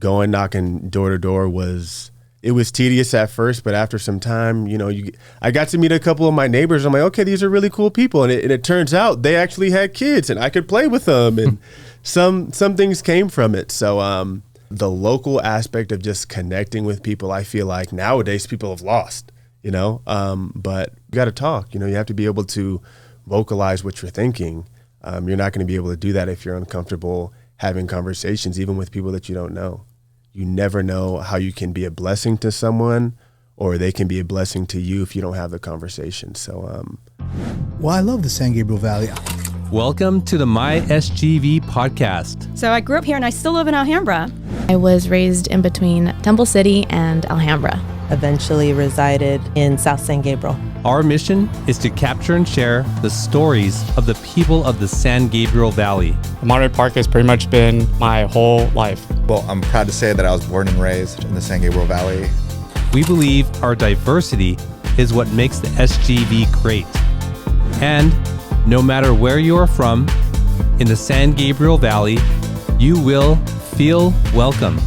going knocking door to door it was tedious at first, but after some time, I got to meet a couple of my neighbors. I'm like, okay, these are really cool people. And it turns out they actually had kids and I could play with them. And some things came from it. So the local aspect of just connecting with people, I feel like nowadays people have lost, but you got to talk, you have to be able to vocalize what you're thinking. You're not going to be able to do that if you're uncomfortable having conversations, even with people that you don't know. You never know how you can be a blessing to someone or they can be a blessing to you if you don't have the conversation. So, Well, I love the San Gabriel Valley. Welcome to the My SGV podcast. So I grew up here and I still live in Alhambra. I was raised in between Temple City and Alhambra. Eventually resided in South San Gabriel. Our mission is to capture and share the stories of the people of the San Gabriel Valley. Monterey Park has pretty much been my whole life. Well, I'm proud to say that I was born and raised in the San Gabriel Valley. We believe our diversity is what makes the SGV great. And no matter where you are from, in the San Gabriel Valley, you will feel welcome.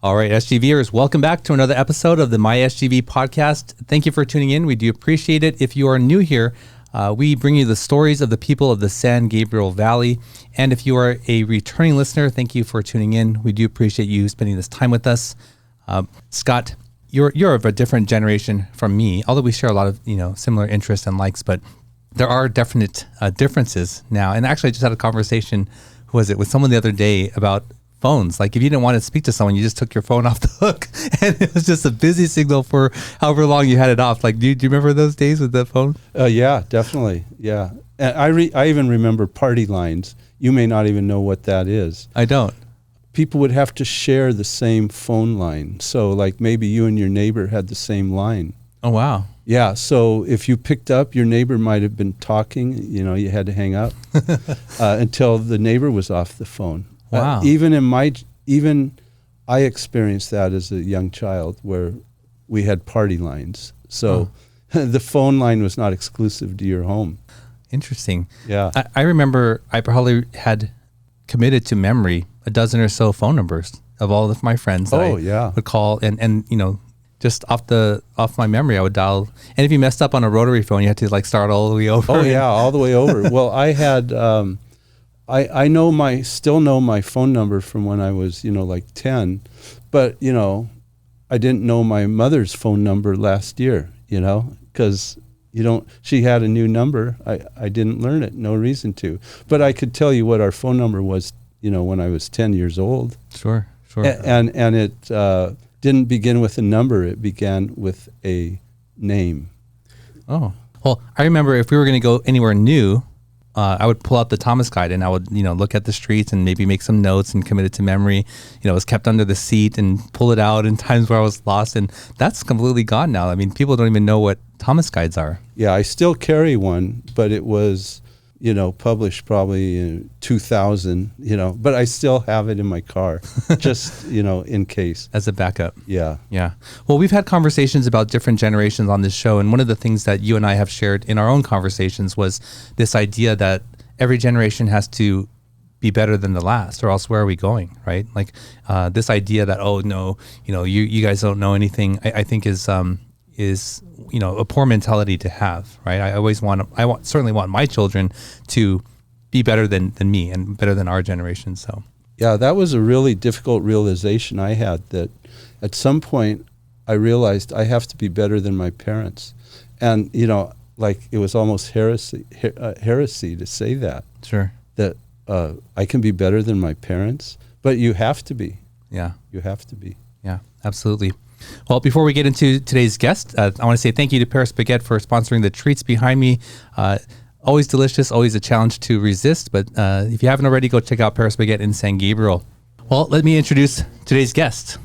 All right, SGVers, welcome back to another episode of the My SGV podcast. Thank you for tuning in. We do appreciate it. If you are new here, we bring you the stories of the people of the San Gabriel Valley. And if you are a returning listener, thank you for tuning in. We do appreciate you spending this time with us. Scott, you're of a different generation from me, although we share a lot of similar interests and likes, but there are definite differences now. And actually, I just had a conversation, with someone the other day about phones. Like if you didn't want to speak to someone, you just took your phone off the hook and it was just a busy signal for however long you had it off. Like, do you remember those days with the phone? Yeah, definitely. Yeah. And I even remember party lines. You may not even know what that is. I don't. People would have to share the same phone line. So like maybe you and your neighbor had the same line. Oh, wow. Yeah. So if you picked up, your neighbor might have been talking, you had to hang up until the neighbor was off the phone. Wow. Even I experienced that as a young child where we had party lines. So the phone line was not exclusive to your home. Interesting. Yeah. I remember I probably had committed to memory a dozen or so phone numbers of all of my friends that I would call and just off my memory, I would dial. And if you messed up on a rotary phone, you had to like start all the way over. Oh yeah, all the way over. Well, I had, I still know my phone number from when I was, like 10, but I didn't know my mother's phone number last year, because she had a new number. I didn't learn it, no reason to, but I could tell you what our phone number was, when I was 10 years old. Sure. And it didn't begin with a number, it began with a name. Oh, well, I remember if we were going to go anywhere new, I would pull out the Thomas Guide and I would, look at the streets and maybe make some notes and commit it to memory. It was kept under the seat and pull it out in times where I was lost. And that's completely gone now. I mean, people don't even know what Thomas Guides are. Yeah, I still carry one, but it was, published probably in 2000, but I still have it in my car just, in case. As a backup. Yeah. Yeah. Well, we've had conversations about different generations on this show. And one of the things that you and I have shared in our own conversations was this idea that every generation has to be better than the last or else where are we going, right? Like this idea that, oh, no, you guys don't know anything, I think is a poor mentality to have, right? I certainly want my children to be better than me and better than our generation. So yeah, that was a really difficult realization I had, that at some point I realized I have to be better than my parents. And, like it was almost heresy to say that. Sure. That I can be better than my parents, but you have to be. Yeah. You have to be. Yeah, absolutely. Well, before we get into today's guest, I want to say thank you to Paris Baguette for sponsoring the treats behind me. Always delicious, always a challenge to resist. But if you haven't already, go check out Paris Baguette in San Gabriel. Well, let me introduce today's guest.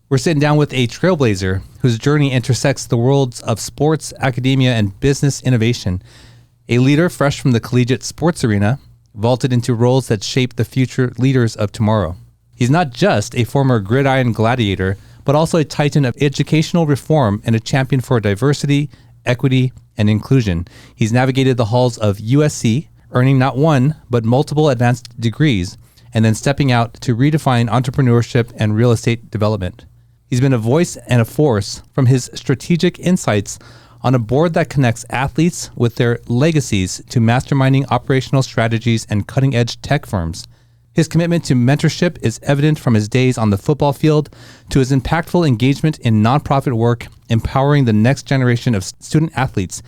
We're sitting down with a trailblazer whose journey intersects the worlds of sports, academia, and business innovation. A leader fresh from the collegiate sports arena, vaulted into roles that shape the future leaders of tomorrow. He's not just a former gridiron gladiator, but also a titan of educational reform and a champion for diversity, equity, and inclusion. He's navigated the halls of USC, earning not one, but multiple advanced degrees, and then stepping out to redefine entrepreneurship and real estate development. He's been a voice and a force from his strategic insights on a board that connects athletes with their legacies to masterminding operational strategies and cutting-edge tech firms. His commitment to mentorship is evident from his days on the football field to his impactful engagement in nonprofit work, empowering the next generation of student athletes.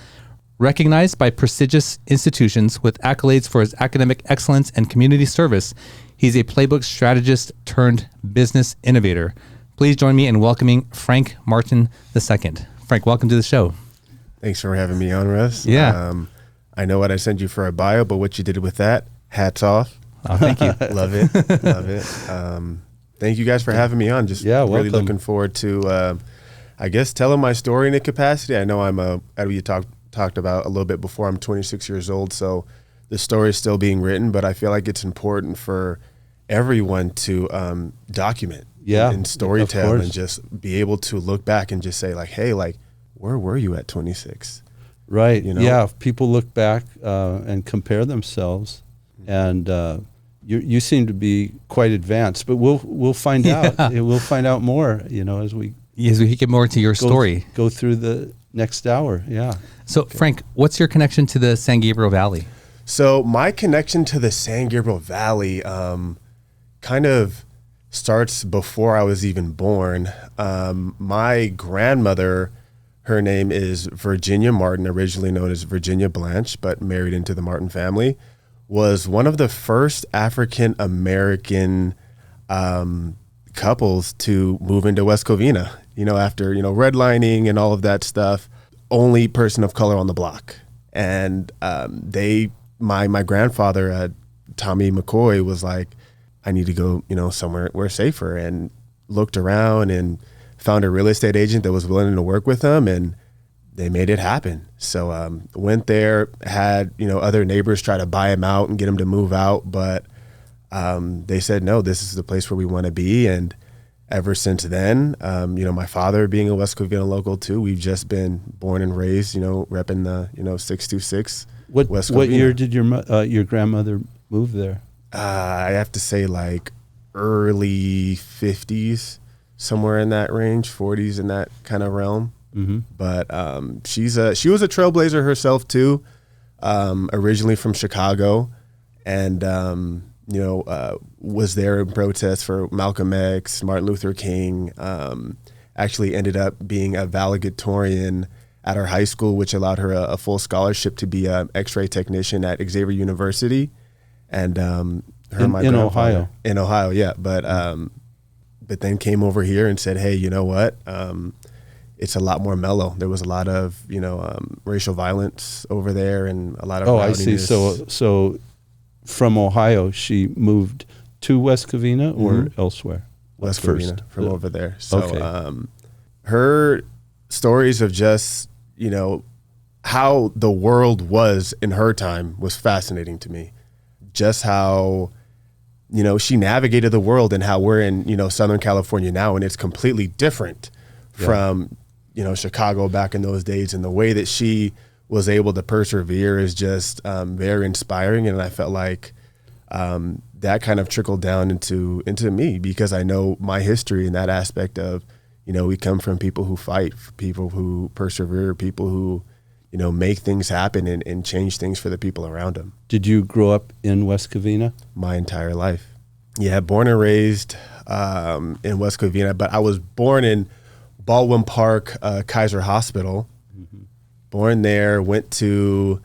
Recognized by prestigious institutions with accolades for his academic excellence and community service, he's a playbook strategist turned business innovator. Please join me in welcoming Frank Martin II. Frank, welcome to the show. Thanks for having me on, Russ. Yeah. I know what I sent you for a bio, but what you did with that, hats off. Oh, thank you. Love it. Love it. Thank you guys for having me on. Just really welcome. looking forward to, I guess, telling my story in a capacity. I know as we talked about a little bit before, I'm 26 years old, so the story is still being written, but I feel like it's important for everyone to document and storytell and just be able to look back and just say like, hey, like, where were you at 26? Right. You know? Yeah. If people look back and compare themselves, and you seem to be quite advanced, but we'll find out. We'll find out more, as we get more to your story. Go through the next hour. Yeah. So, Frank, what's your connection to the San Gabriel Valley? So my connection to the San Gabriel Valley kind of starts before I was even born. My grandmother, her name is Virginia Martin, originally known as Virginia Blanche, but married into the Martin family, was one of the first African American couples to move into West Covina. After redlining and all of that stuff, only person of color on the block. And my grandfather, Tommy McCoy, was like, I need to go, somewhere where safer, and looked around and found a real estate agent that was willing to work with them, and they made it happen. So went there, had other neighbors try to buy him out and get him to move out, but they said no, this is the place where we want to be. And ever since then, my father being a West Covina local too, we've just been born and raised, repping the 626 West Covina. What year did your grandmother move there? I have to say like early 50s, somewhere in that range, 40s in that kind of realm. Mm-hmm. But she was a trailblazer herself too, originally from Chicago, and was there in protest for Malcolm X, Martin Luther King. Actually ended up being a valedictorian at her high school, which allowed her a full scholarship to be an X-ray technician at Xavier University. And in Ohio. In Ohio, yeah. But then came over here and said, hey, you know what? It's a lot more mellow. There was a lot of, racial violence over there and a lot of rowdiness. I see. So from Ohio, she moved to West Covina or elsewhere? West Covina, from over there. So her stories of just, how the world was in her time was fascinating to me. Just how, she navigated the world, and how we're in, Southern California now, and it's completely different from, Chicago back in those days. And the way that she was able to persevere is just very inspiring. And I felt like that kind of trickled down into me, because I know my history in that aspect of, we come from people who fight, people who persevere, people who, make things happen and change things for the people around them. Did you grow up in West Covina? My entire life. Yeah, born and raised in West Covina, but I was born in Baldwin Park, Kaiser Hospital. Mm-hmm. Born there, went to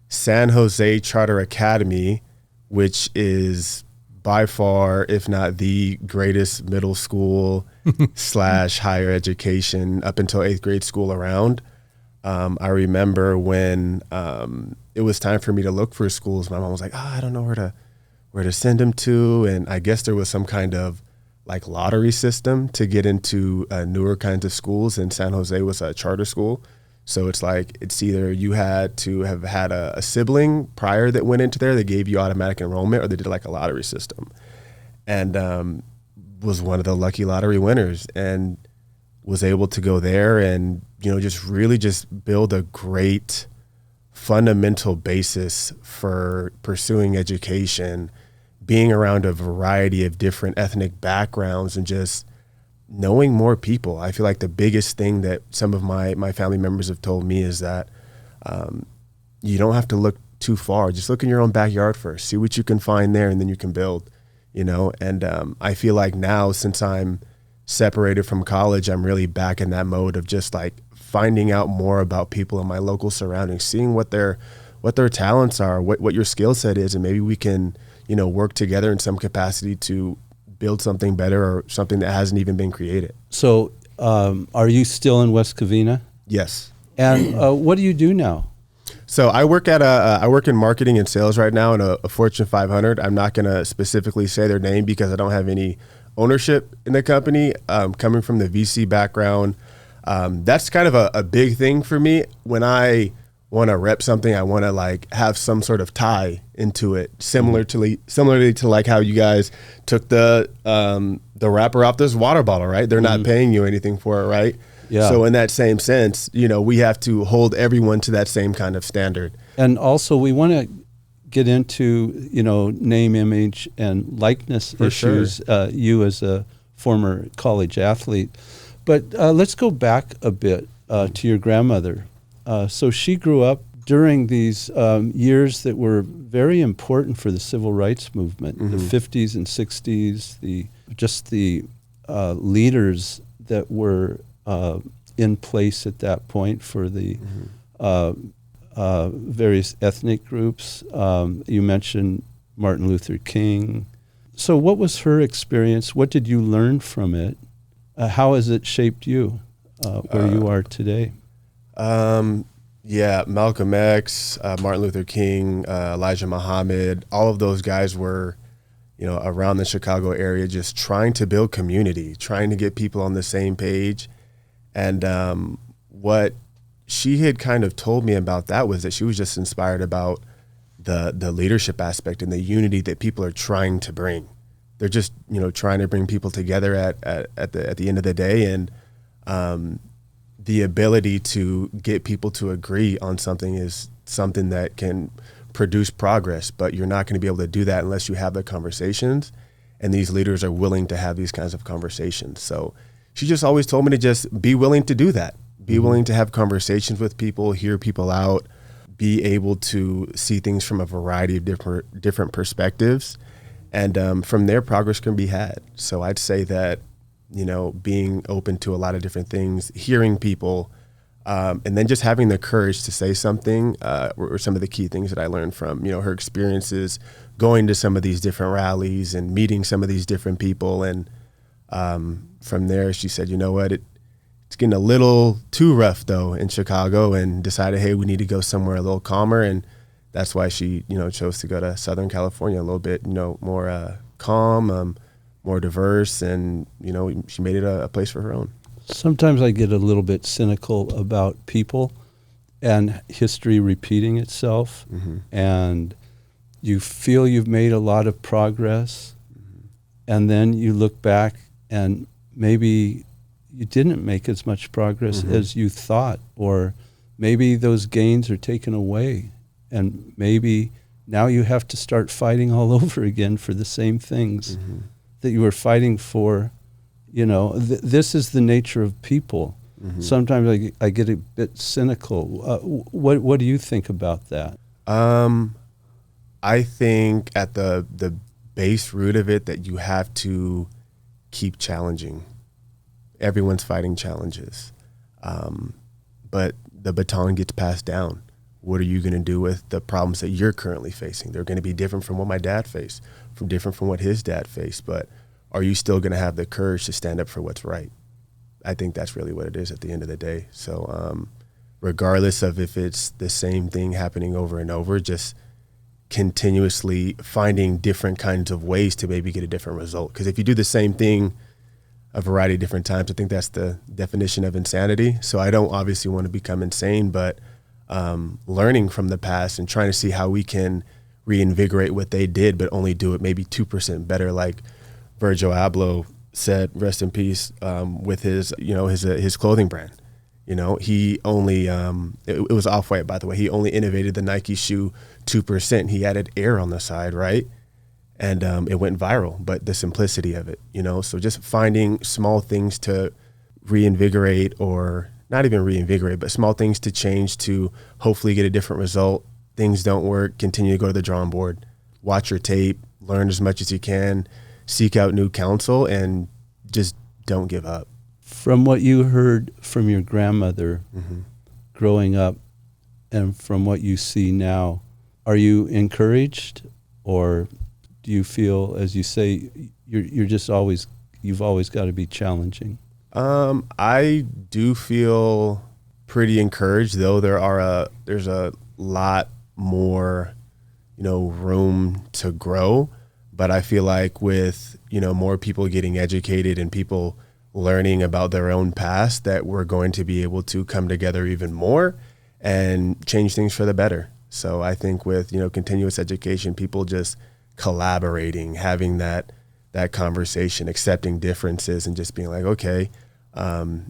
San Jose Charter Academy, which is by far, if not the greatest middle school / higher education up until 8th grade school around. I remember when it was time for me to look for schools, my mom was like, I don't know where to send him to. And I guess there was some kind of like lottery system to get into newer kinds of schools, and San Jose was a charter school. So it's like, it's either you had to have had a sibling prior that went into there, they gave you automatic enrollment, or they did like a lottery system. And was one of the lucky lottery winners, and was able to go there and, just really just build a great fundamental basis for pursuing education, being around a variety of different ethnic backgrounds, and just knowing more people. I feel like the biggest thing that some of my family members have told me is that you don't have to look too far. Just look in your own backyard first, see what you can find there, and then you can build, and I feel like now, since I'm separated from college, I'm really back in that mode of just like finding out more about people in my local surroundings, seeing what their talents are, what your skill set is, and maybe we can, work together in some capacity to build something better or something that hasn't even been created. So are you still in West Covina? Yes. And what do you do now? So I work in marketing and sales right now in a Fortune 500. I'm not going to specifically say their name because I don't have any ownership in the company. Coming from the VC background, that's kind of a big thing for me. When I want to rep something, I want to like have some sort of tie into it, similarly to like how you guys took the wrapper off this water bottle, right? They're not paying you anything for it, right? Yeah. So in that same sense, we have to hold everyone to that same kind of standard. And also we want to get into, name, image, and likeness For issues, you as a former college athlete. But let's go back a bit to your grandmother. So she grew up during these years that were very important for the civil rights movement, the 50s and 60s, the leaders that were in place at that point for the various ethnic groups. You mentioned Martin Luther King. So what was her experience? What did you learn from it? How has it shaped you where you are today? Yeah, Malcolm X, Martin Luther King, Elijah Muhammad, all of those guys were, around the Chicago area, just trying to build community, trying to get people on the same page. And what she had kind of told me about that was that she was just inspired about the leadership aspect and the unity that people are trying to bring. They're just, trying to bring people together at the end of the day. And the ability to get people to agree on something is something that can produce progress, but you're not going to be able to do that unless you have the conversations, and these leaders are willing to have these kinds of conversations. So she just always told me to just be willing to do that, be willing to have conversations with people, hear people out, be able to see things from a variety of different perspectives, and from there progress can be had. So I'd say that being open to a lot of different things, hearing people, and then just having the courage to say something were some of the key things that I learned from, her experiences going to some of these different rallies and meeting some of these different people. And from there, she said, it's getting a little too rough, though, in Chicago, and decided, hey, we need to go somewhere a little calmer. And that's why she, chose to go to Southern California, a little bit, more calm, more diverse, and she made it a place for her own. Sometimes I get a little bit cynical about people and history repeating itself, and you feel you've made a lot of progress, and then you look back and maybe you didn't make as much progress as you thought, or maybe those gains are taken away, and maybe now you have to start fighting all over again for the same things that you were fighting for. This is the nature of people. Sometimes I get a bit cynical. What do you think about that? I think at the base root of it that you have to keep challenging. Everyone's fighting challenges, but the baton gets passed down. What are you going to do with the problems that you're currently facing? They're going to be different from what my dad faced, different from what his dad faced, but are you still going to have the courage to stand up for what's right? I think that's really what it is at the end of the day. So regardless of if it's the same thing happening over and over, just continuously finding different kinds of ways to maybe get a different result. Because if you do the same thing a variety of different times, I think that's the definition of insanity. So I don't obviously want to become insane, but learning from the past and trying to see how we can reinvigorate what they did, but only do it maybe 2% better, like Virgil Abloh said, rest in peace, with his, his clothing brand. You know, he only, it was Off-White, by the way. He only innovated the Nike shoe 2%. He added air on the side, right? And it went viral, but the simplicity of it, you know? So just finding small things to reinvigorate, or not even reinvigorate, but small things to change to hopefully get a different result. Things don't work, continue to go to the drawing board, watch your tape, learn as much as you can, seek out new counsel, and just don't give up. From what you heard from your grandmother growing up and from what you see now, are you encouraged, or do you feel, as you say, you're just always, you've always got to be challenging? I do feel pretty encouraged, though there's a lot more, you know, room to grow. But I feel like with, you know, more people getting educated and people learning about their own past, that we're going to be able to come together even more and change things for the better. So I think with, you know, continuous education, people just collaborating, having that conversation, accepting differences, and just being like, okay,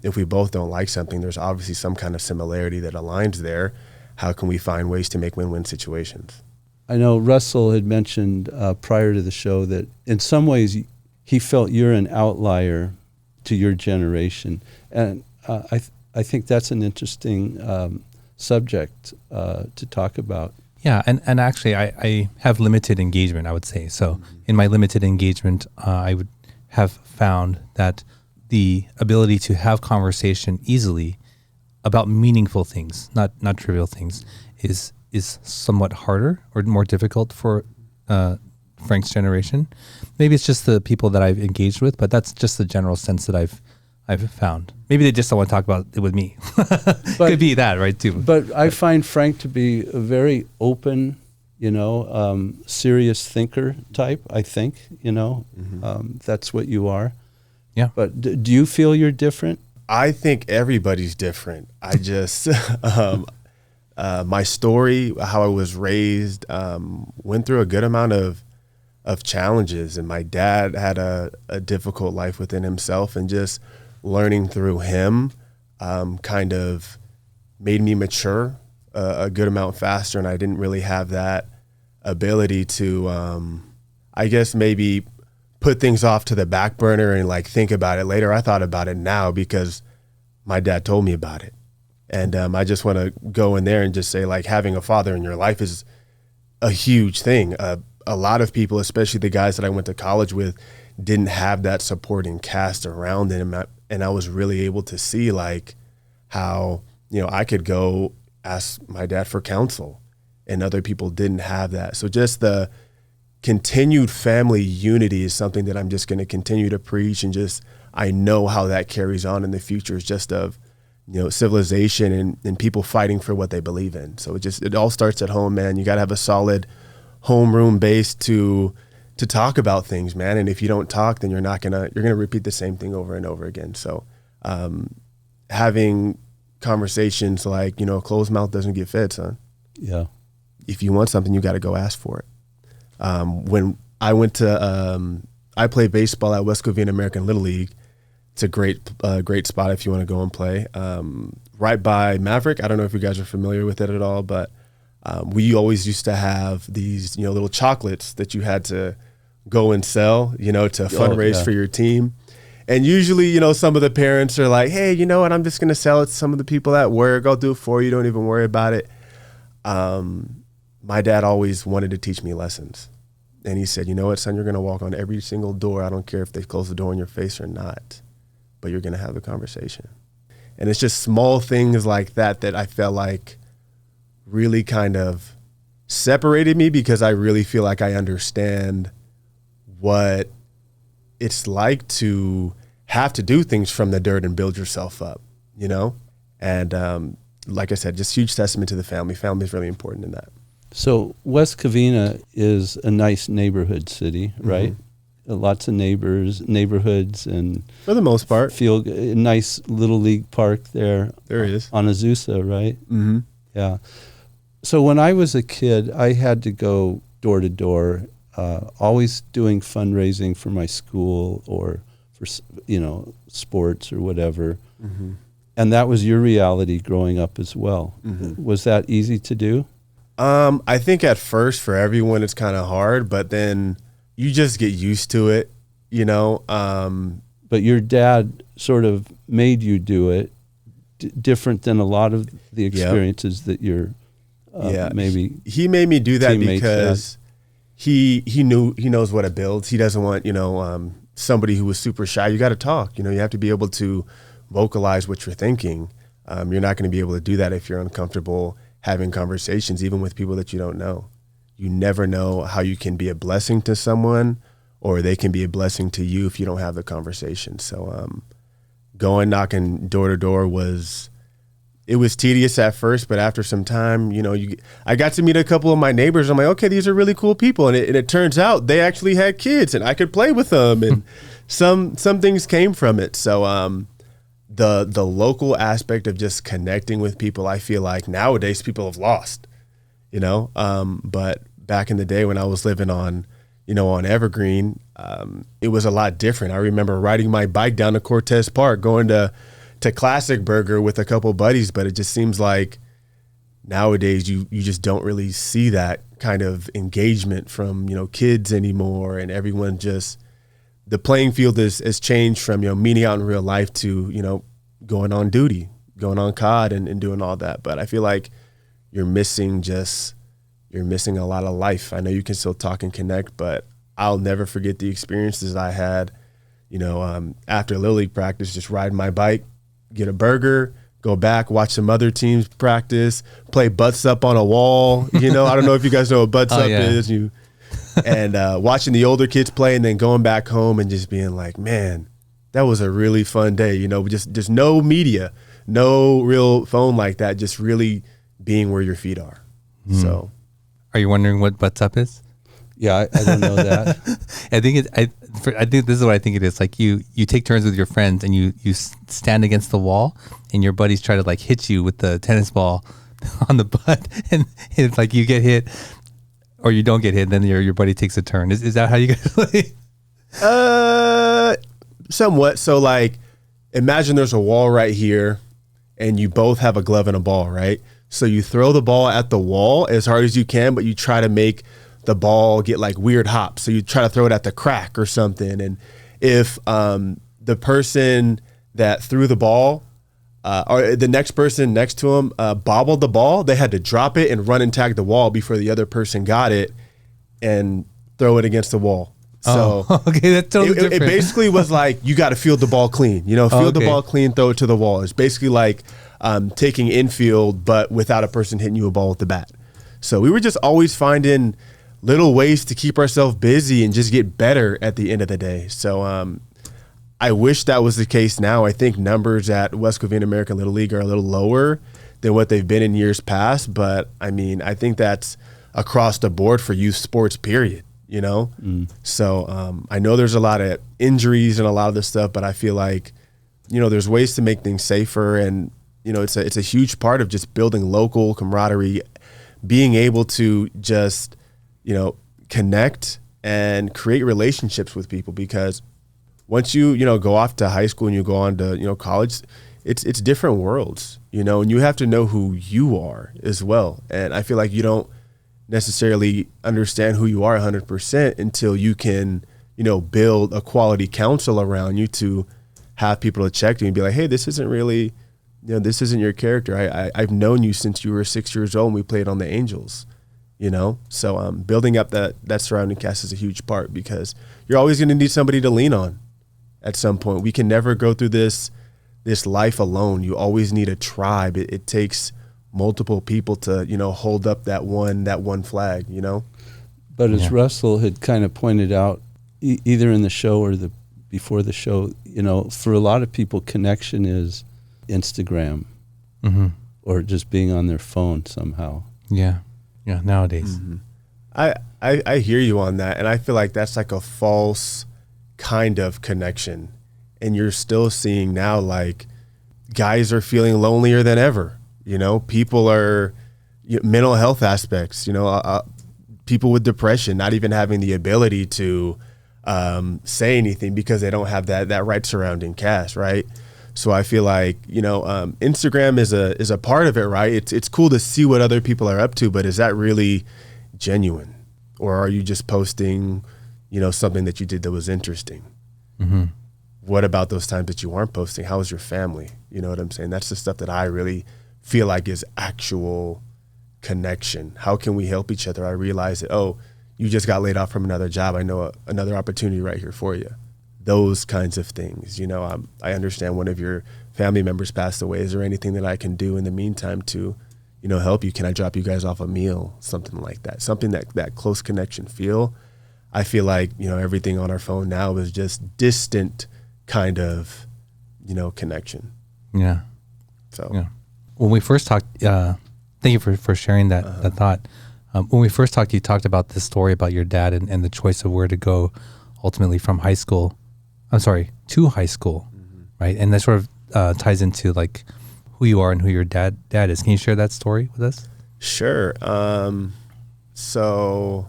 if we both don't like something, there's obviously some kind of similarity that aligns there. How can we find ways to make win-win situations? I know Russell had mentioned prior to the show that in some ways he felt you're an outlier to your generation. And I think that's an interesting subject to talk about. Yeah, and actually I have limited engagement, I would say. So in my limited engagement, I would have found that the ability to have conversation easily about meaningful things, not trivial things, is somewhat harder or more difficult for Frank's generation. Maybe it's just the people that I've engaged with, but that's just the general sense that I've found. Maybe they just don't want to talk about it with me. Could be that, right, too. But I find Frank to be a very open, you know, serious thinker type, I think, you know. That's what you are. Yeah. But do you feel you're different? I think everybody's different. I just, my story, how I was raised, went through a good amount of challenges. And my dad had a difficult life within himself, and just learning through him kind of made me mature a good amount faster. And I didn't really have that ability to, I guess, maybe put things off to the back burner and like think about it later. I thought about it now because my dad told me about it. And I just want to go in there and just say, like, having a father in your life is a huge thing. A lot of people, especially the guys that I went to college with, didn't have that supporting cast around them. And I was really able to see, like, how, you know, I could go ask my dad for counsel, and other people didn't have that. So just the continued family unity is something that I'm just going to continue to preach, and just, I know how that carries on in the future, is just of, you know, civilization and people fighting for what they believe in. So it all starts at home, man. You got to have a solid homeroom base to talk about things, man. And if you don't talk, then you're going to repeat the same thing over and over again. So having conversations like, you know, a closed mouth doesn't get fed, son. Yeah. If you want something, you got to go ask for it. When I went to, I played baseball at West Covina American Little League. It's a great spot if you want to go and play. Right by Maverick. I don't know if you guys are familiar with it at all, but we always used to have these, you know, little chocolates that you had to go and sell, you know, to fundraise for your team. And usually, you know, some of the parents are like, hey, you know what, I'm just going to sell it to some of the people at work. I'll do it for you. Don't even worry about it. My dad always wanted to teach me lessons. And he said, you know what, son, you're going to walk on every single door. I don't care if they close the door in your face or not, but you're going to have the conversation. And it's just small things like that I felt like really kind of separated me, because I really feel like I understand what it's like to have to do things from the dirt and build yourself up, you know? And like I said, just huge testament to the family. Family is really important in that. So West Covina is a nice neighborhood city, right? Lots of neighborhoods, and for the most part, feel a nice little league park there. There is on Azusa, right? Mm-hmm. Yeah. So when I was a kid, I had to go door to door, always doing fundraising for my school or for, you know, sports or whatever. And that was your reality growing up as well. Mm-hmm. Was that easy to do? I think at first for everyone it's kind of hard, but then you just get used to it, you know. But your dad sort of made you do it, different than a lot of the experiences that you're maybe. He made me do that teammates because he knows what it builds. He doesn't want, you know, somebody who was super shy. You got to talk. You know, you have to be able to vocalize what you're thinking. You're not going to be able to do that if you're uncomfortable having conversations, even with people that you don't know. You never know how you can be a blessing to someone, or they can be a blessing to you if you don't have the conversation. So going knocking door to door was tedious at first, but after some time, you know, I got to meet a couple of my neighbors. I'm like, okay, these are really cool people, and it turns out they actually had kids, and I could play with them, and some things came from it. So the local aspect of just connecting with people, I feel like nowadays people have lost, you know. But back in the day when I was living on Evergreen, it was a lot different. I remember riding my bike down to Cortez Park, going to Classic Burger with a couple buddies, but it just seems like nowadays you just don't really see that kind of engagement from, you know, kids anymore, and everyone just, the playing field has changed from, you know, meeting out in real life to, you know, going on duty, going on COD and doing all that. But I feel like you're missing a lot of life. I know you can still talk and connect, but I'll never forget the experiences I had, you know, after Little League practice, just riding my bike, get a burger, go back, watch some other teams practice, play butts up on a wall. You know, I don't know if you guys know what butts up is. And watching the older kids play, and then going back home and just being like, man, that was a really fun day. You know, just no media, no real phone like that, just really being where your feet are. So, are you wondering what butts up is? Yeah, I don't know that. I think this is what I think it is. Like you take turns with your friends, and you stand against the wall, and your buddies try to like hit you with the tennis ball on the butt, and it's like you get hit or you don't get hit, and then your buddy takes a turn. Is that how you guys play? Somewhat. So like, imagine there's a wall right here, and you both have a glove and a ball, right? So you throw the ball at the wall as hard as you can, but you try to make the ball get like weird hops. So you try to throw it at the crack or something. And if the person that threw the ball or the next person next to him bobbled the ball, they had to drop it and run and tag the wall before the other person got it and throw it against the wall. So okay, that's totally different. It basically was like, you got to field the ball clean, you know, field the ball clean, throw it to the wall. It's basically like taking infield, but without a person hitting you a ball with the bat. So we were just always finding little ways to keep ourselves busy and just get better at the end of the day. So I wish that was the case now. I think numbers at West Covina American Little League are a little lower than what they've been in years past. But I mean, I think that's across the board for youth sports, period. You know? So I know there's a lot of injuries and a lot of this stuff, but I feel like, you know, there's ways to make things safer. And, you know, it's a huge part of just building local camaraderie, being able to just, you know, connect and create relationships with people, because once you know, go off to high school and you go on to, you know, college, it's different worlds, you know, and you have to know who you are as well. And I feel like you don't necessarily understand who you are 100% until you can, you know, build a quality council around you to have people to check you and be like, hey, this isn't really, you know, this isn't your character. I've known you since you were 6 years old and we played on the Angels, you know? So building up that surrounding cast is a huge part, because you're always going to need somebody to lean on at some point. We can never go through this life alone. You always need a tribe. It takes multiple people to, you know, hold up that one flag, you know? But as Russell had kind of pointed out, either in the show or before the show, you know, for a lot of people, connection is Instagram or just being on their phone somehow. Yeah, nowadays. I hear you on that, and I feel like that's like a false kind of connection. And you're still seeing now, like, guys are feeling lonelier than ever. You know, people are, mental health aspects, you know, people with depression not even having the ability to say anything because they don't have that right surrounding cast, right? So I feel like, Instagram is a part of it, right? It's cool to see what other people are up to, but is that really genuine? Or are you just posting, something that you did that was interesting? Mm-hmm. What about those times that you aren't posting? How is your family? You know what I'm saying? That's the stuff that I really feel like is actual connection. How can we help each other? I realize that, you just got laid off from another job. I know another opportunity right here for you. Those kinds of things. I understand one of your family members passed away. Is there anything that I can do in the meantime to, help you? Can I drop you guys off a meal? Something like that. Something that close connection feel. I feel like, everything on our phone now is just distant kind of, connection. Yeah. So yeah. When we first talked, thank you for sharing that thought. When we first talked, you talked about this story about your dad and the choice of where to go ultimately from to high school, right? And that sort of ties into like who you are and who your dad is. Can you share that story with us? Sure. So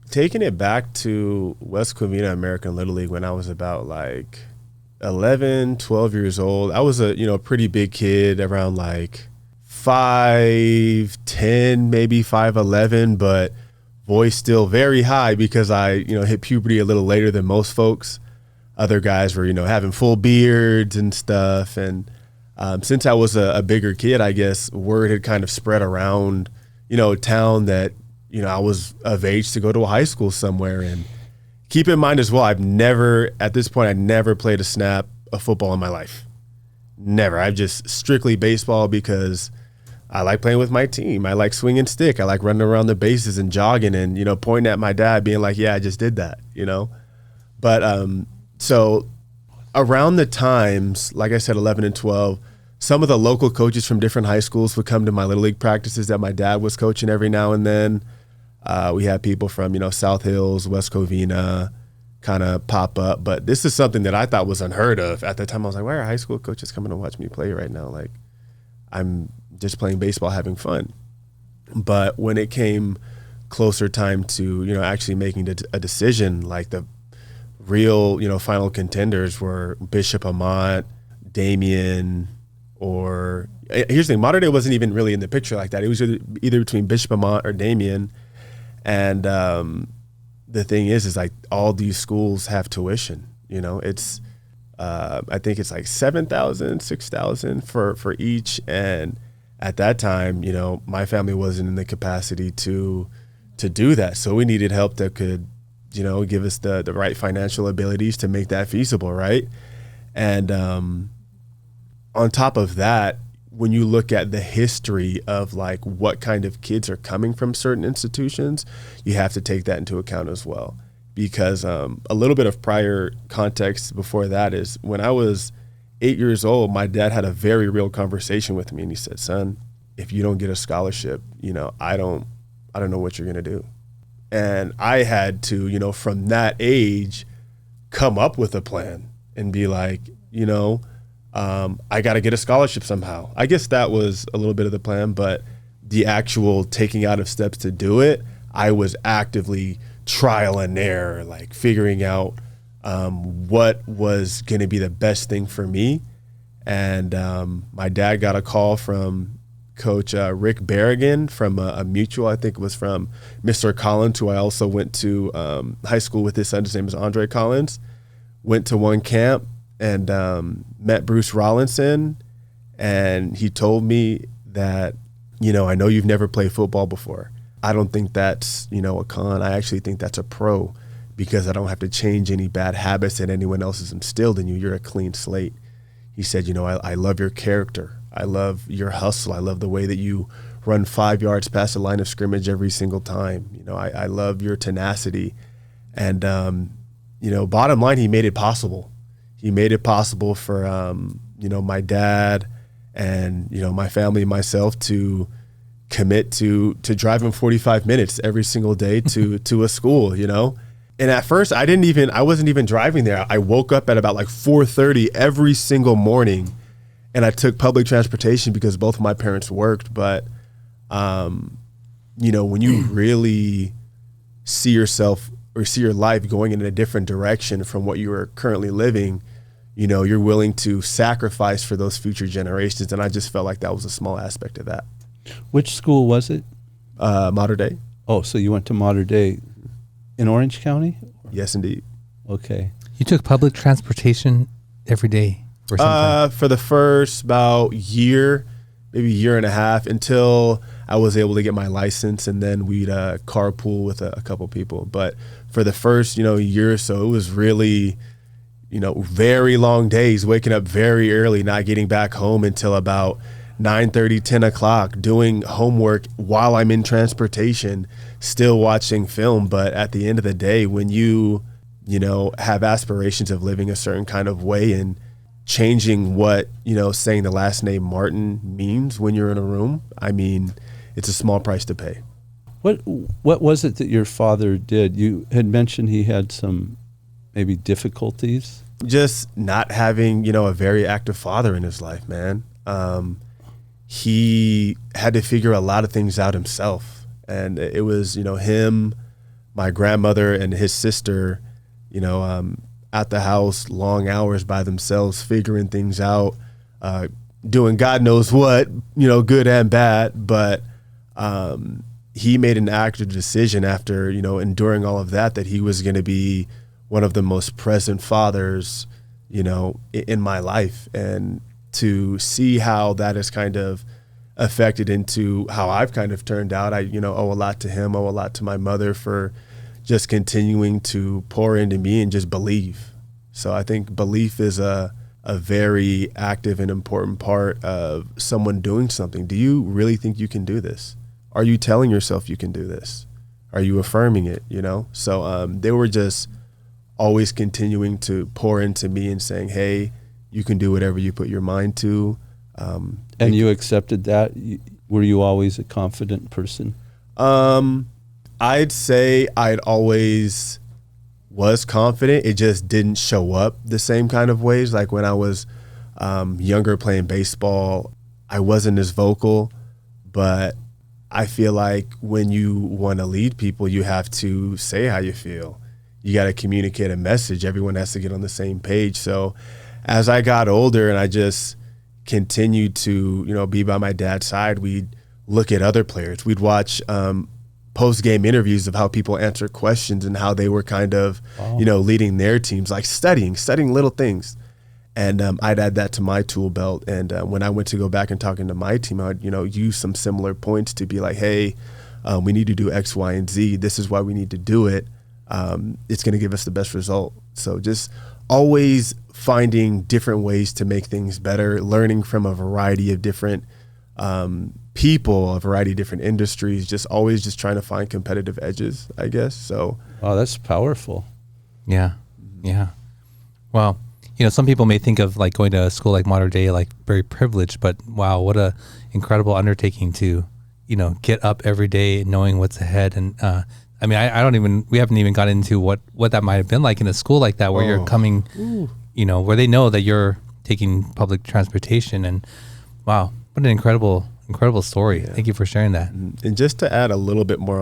taking it back to West Covina American Little League when I was about like 11, 12 years old, I was a pretty big kid, around like 5'10", maybe 5'11", but voice still very high because I, hit puberty a little later than most folks. Other guys were, having full beards and stuff. And since I was a bigger kid, I guess word had kind of spread around, town that, I was of age to go to a high school somewhere. And keep in mind as well, I never played a snap of football in my life. Never. I've just strictly baseball because I like playing with my team. I like swinging stick. I like running around the bases and jogging and, pointing at my dad being like, yeah, I just did that, But so around the times, like I said, 11 and 12, some of the local coaches from different high schools would come to my Little League practices that my dad was coaching every now and then. We had people from, South Hills, West Covina kind of pop up. But this is something that I thought was unheard of. At the time, I was like, why are high school coaches coming to watch me play right now? Like, I'm just playing baseball, having fun. But when it came closer time to, actually making a decision, like the real, final contenders were Bishop Amont, Damien, or here's the thing, Modern Day wasn't even really in the picture like that. It was either between Bishop Amont or Damien. And the thing is like all these schools have tuition, it's, I think it's like $7,000, $6,000 for each. And at that time, my family wasn't in the capacity to do that. So we needed help that could, give us the right financial abilities to make that feasible, right? And on top of that, when you look at the history of like what kind of kids are coming from certain institutions, you have to take that into account as well. Because a little bit of prior context before that is when I was 8 years old, my dad had a very real conversation with me, and he said, son, if you don't get a scholarship, I don't know what you're going to do. And I had to, from that age, come up with a plan and be like, I got to get a scholarship somehow. I guess that was a little bit of the plan, but the actual taking out of steps to do it, I was actively trial and error, like figuring out what was going to be the best thing for me. And my dad got a call from Coach Rick Berrigan from a mutual, I think it was from Mr. Collins, who I also went to high school with. His son, his name is Andre Collins. Went to one camp and met Bruce Rollinson, and he told me that, I know you've never played football before. I don't think that's, a con. I actually think that's a pro, because I don't have to change any bad habits that anyone else has instilled in you. You're a clean slate. He said, I love your character. I love your hustle. I love the way that you run 5 yards past the line of scrimmage every single time. I love your tenacity. And, bottom line, he made it possible. He made it possible for, my dad and, my family and myself to commit to driving 45 minutes every single day to a school, And at first I wasn't even driving there. I woke up at about like 4:30 every single morning, and I took public transportation because both of my parents worked. But, when you really see yourself or see your life going in a different direction from what you are currently living, you're willing to sacrifice for those future generations. And I just felt like that was a small aspect of that. Which school was it? Modern Day. Oh, so you went to Modern Day in Orange County? Yes, indeed. Okay. You took public transportation every day for some time? For the first about year, maybe year and a half, until I was able to get my license, and then we'd carpool with a couple people. But for the first, year or so, it was really, very long days, waking up very early, not getting back home until about 9:30, 10 o'clock, doing homework while I'm in transportation, still watching film. But at the end of the day, when you have aspirations of living a certain kind of way and changing what, saying the last name Martin means when you're in a room, I mean, it's a small price to pay. What was it that your father did? You had mentioned he had some maybe difficulties. Just not having, a very active father in his life, man. He had to figure a lot of things out himself. And it was, him, my grandmother, and his sister, at the house, long hours by themselves, figuring things out, doing God knows what, good and bad. But he made an active decision after, enduring all of that he was going to be one of the most present fathers, in my life. And to see how that has kind of affected into how I've kind of turned out, I, owe a lot to him, owe a lot to my mother for just continuing to pour into me and just believe. So I think belief is a very active and important part of someone doing something. Do you really think you can do this? Are you telling yourself you can do this? Are you affirming it, So they were just always continuing to pour into me and saying, hey, you can do whatever you put your mind to. And you accepted that? Were you always a confident person? I'd say I'd always was confident. It just didn't show up the same kind of ways. Like when I was younger playing baseball, I wasn't as vocal, but I feel like when you want to lead people, you have to say how you feel. You got to communicate a message. Everyone has to get on the same page. So as I got older and I just continued to, be by my dad's side, we'd look at other players. We'd watch post-game interviews of how people answer questions and how they were kind of, leading their teams, like studying little things. And I'd add that to my tool belt. And when I went to go back and talking to my team, I'd, use some similar points to be like, hey, we need to do X, Y, and Z. This is why we need to do it. It's going to give us the best result. So just always finding different ways to make things better, learning from a variety of different people, a variety of different industries, just always just trying to find competitive edges, I guess. So, oh, that's powerful. Yeah. Yeah. Well, some people may think of like going to a school like Modern Day, like very privileged, but wow, what a incredible undertaking to, get up every day knowing what's ahead. And, we haven't even got into what that might have been like in a school like that, where you're coming, where they know that you're taking public transportation. And wow, what an incredible story. Yeah. Thank you for sharing that. And just to add a little bit more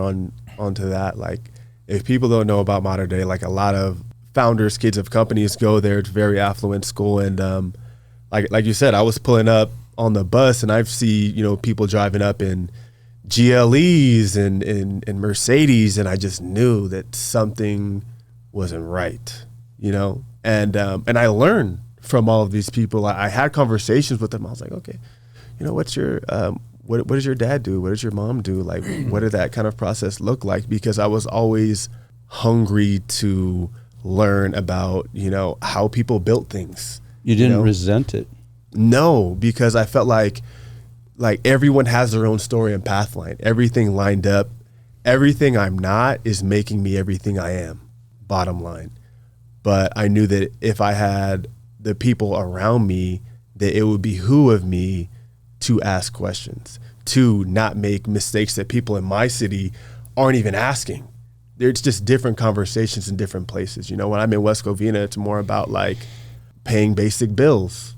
onto that, like if people don't know about Modern Day, like a lot of founders, kids of companies go there. It's a very affluent school. And like you said, I was pulling up on the bus and I see, people driving up in GLEs and Mercedes, and I just knew that something wasn't right, and I learned from all of these people. I had conversations with them. I was like, okay, what's your what does your dad do? What does your mom do? Like, what did that kind of process look like? Because I was always hungry to learn about, how people built things. You didn't resent it? No, because I felt like everyone has their own story and path line. Everything lined up. Everything I'm not is making me everything I am, bottom line. But I knew that if I had the people around me, that it would behoove me to ask questions, to not make mistakes that people in my city aren't even asking. It's just different conversations in different places. When I'm in West Covina, it's more about like paying basic bills,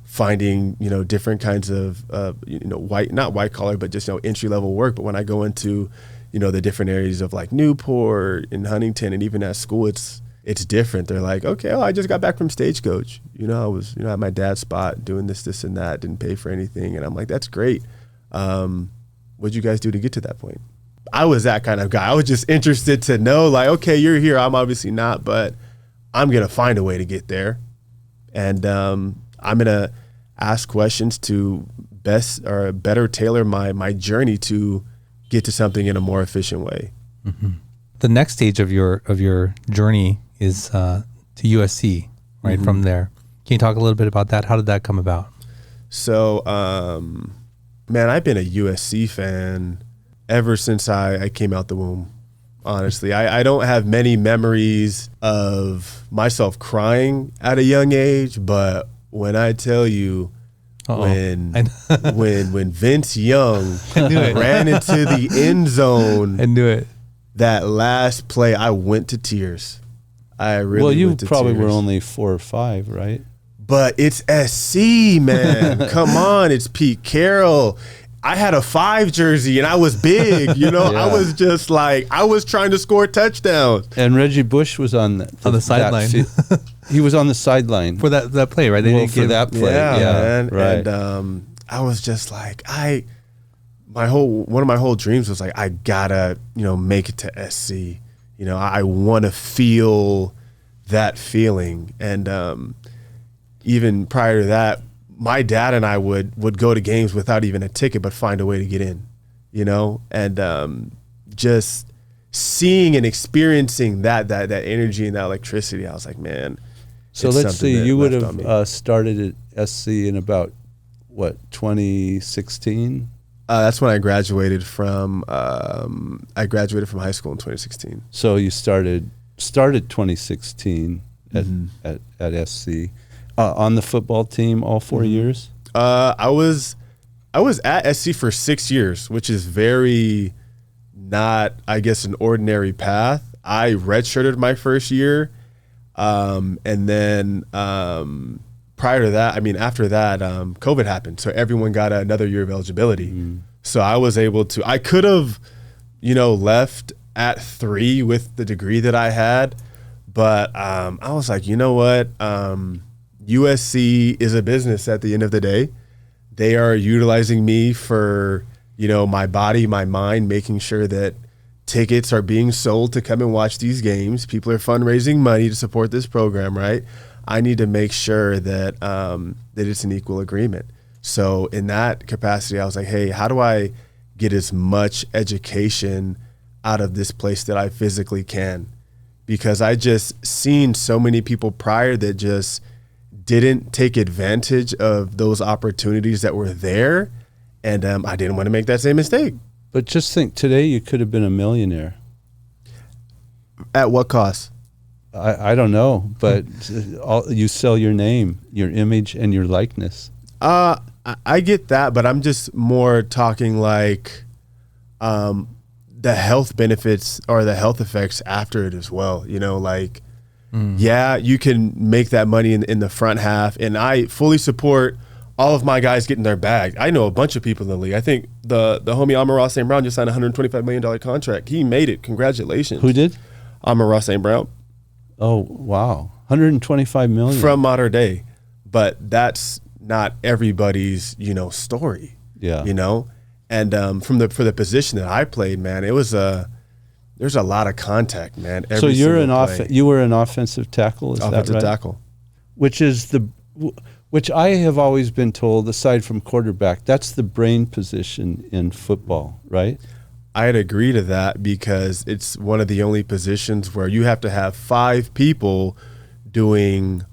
finding, different kinds of, not white collar, but just, entry level work. But when I go into, the different areas of like Newport and Huntington and even at school, it's it's different. They're like, okay, I just got back from Stagecoach. I was, at my dad's spot doing this, and that, didn't pay for anything. And I'm like, that's great. What'd you guys do to get to that point? I was that kind of guy. I was just interested to know, like, okay, you're here. I'm obviously not, but I'm going to find a way to get there. And I'm going to ask questions to better tailor my journey to get to something in a more efficient way. Mm-hmm. The next stage of your journey is to USC, right? Mm-hmm. From there. Can you talk a little bit about that? How did that come about? So, man, I've been a USC fan ever since I came out the womb. Honestly, I don't have many memories of myself crying at a young age, but when I tell you, when Vince Young ran into the end zone, I knew it. That last play, I went to tears. I really well, you went to probably tears. Were only 4 or 5, right? But it's SC, man. Come on, it's Pete Carroll. I had a 5 jersey and I was big, Yeah. I was just like, I was trying to score touchdowns. And Reggie Bush was on the sideline. He was on the sideline for that play, right? They didn't for that play, man. Right. And I was just like, one of my whole dreams was like, I gotta, make it to SC. I want to feel that feeling. And even prior to that, my dad and I would go to games without even a ticket, but find a way to get in, and just seeing and experiencing that energy and that electricity. I was like, man. So let's see, you would have started at SC in about, 2016? That's when I graduated from high school in 2016. So you started 2016 at SC. On the football team all 4 years? I was at SC for 6 years, which is very not, I guess, an ordinary path. I redshirted my first year, and then prior to that, after that, COVID happened, so everyone got another year of eligibility. Mm. So I was able to. I could have, left at 3 with the degree that I had, but I was like, you know what? USC is a business at the end of the day. They are utilizing me for, my body, my mind, making sure that tickets are being sold to come and watch these games. People are fundraising money to support this program, right? I need to make sure that that it's an equal agreement. So in that capacity, I was like, hey, how do I get as much education out of this place that I physically can? Because I just seen so many people prior that just didn't take advantage of those opportunities that were there, and I didn't want to make that same mistake. But just think, today you could have been a millionaire. At what cost? I don't know, but you sell your name, your image, and your likeness. I get that, but I'm just more talking like the health benefits or the health effects after it as well. Yeah, you can make that money in the front half, and I fully support all of my guys getting their bag. I know a bunch of people in the league. I think the homie Amon-Ra St. Brown just signed a $125 million contract. He made it. Congratulations. Who did? Amon-Ra St. Brown. Oh, wow. $125 million. From Mater Dei. But that's not everybody's, story. Yeah. And for the position that I played, man, it was there's a lot of contact, man. So you were an offensive tackle, is that right? Offensive tackle. Which I have always been told, aside from quarterback, that's the brain position in football, right? I'd agree to that because it's one of the only positions where you have to have 5 people doing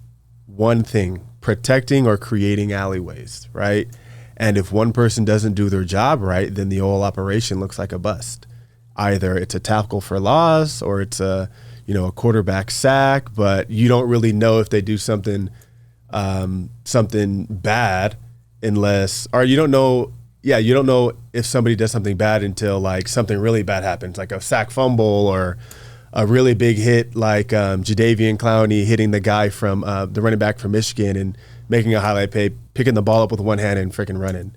one thing, protecting or creating alleyways, right? And if one person doesn't do their job right, then the whole operation looks like a bust. Either it's a tackle for loss or it's a quarterback sack, but you don't really know if they do something bad unless, or you don't know if somebody does something bad until like something really bad happens, like a sack fumble or a really big hit like Jadeveon Clowney hitting the guy from the running back from Michigan and making a highlight play, picking the ball up with one hand and freaking running.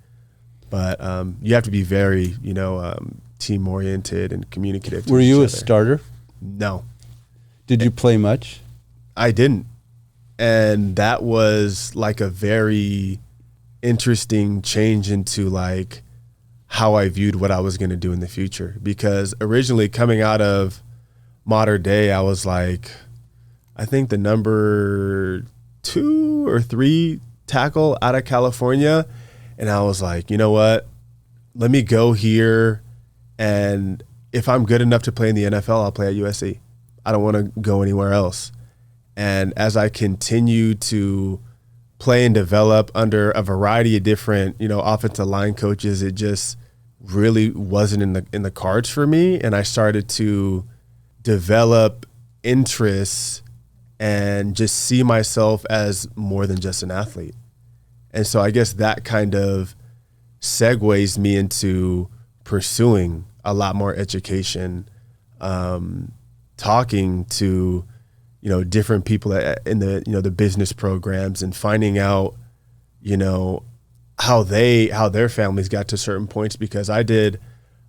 But you have to be very, team-oriented and communicative to Were each you a other. starter? No. Did you play much? I didn't. And that was like a very interesting change into like how I viewed what I was going to do in the future. Because originally coming out of modern day, I was like, I think the number 2 or 3 tackle out of California. And I was like, you know what? Let me go here. And if I'm good enough to play in the NFL, I'll play at USC. I don't want to go anywhere else. And as I continue to play and develop under a variety of different, offensive line coaches, it just really wasn't in the cards for me. And I started to develop interests and just see myself as more than just an athlete. And so I guess that kind of segues me into pursuing a lot more education, talking to different people in the the business programs, and finding out how their families got to certain points, because I did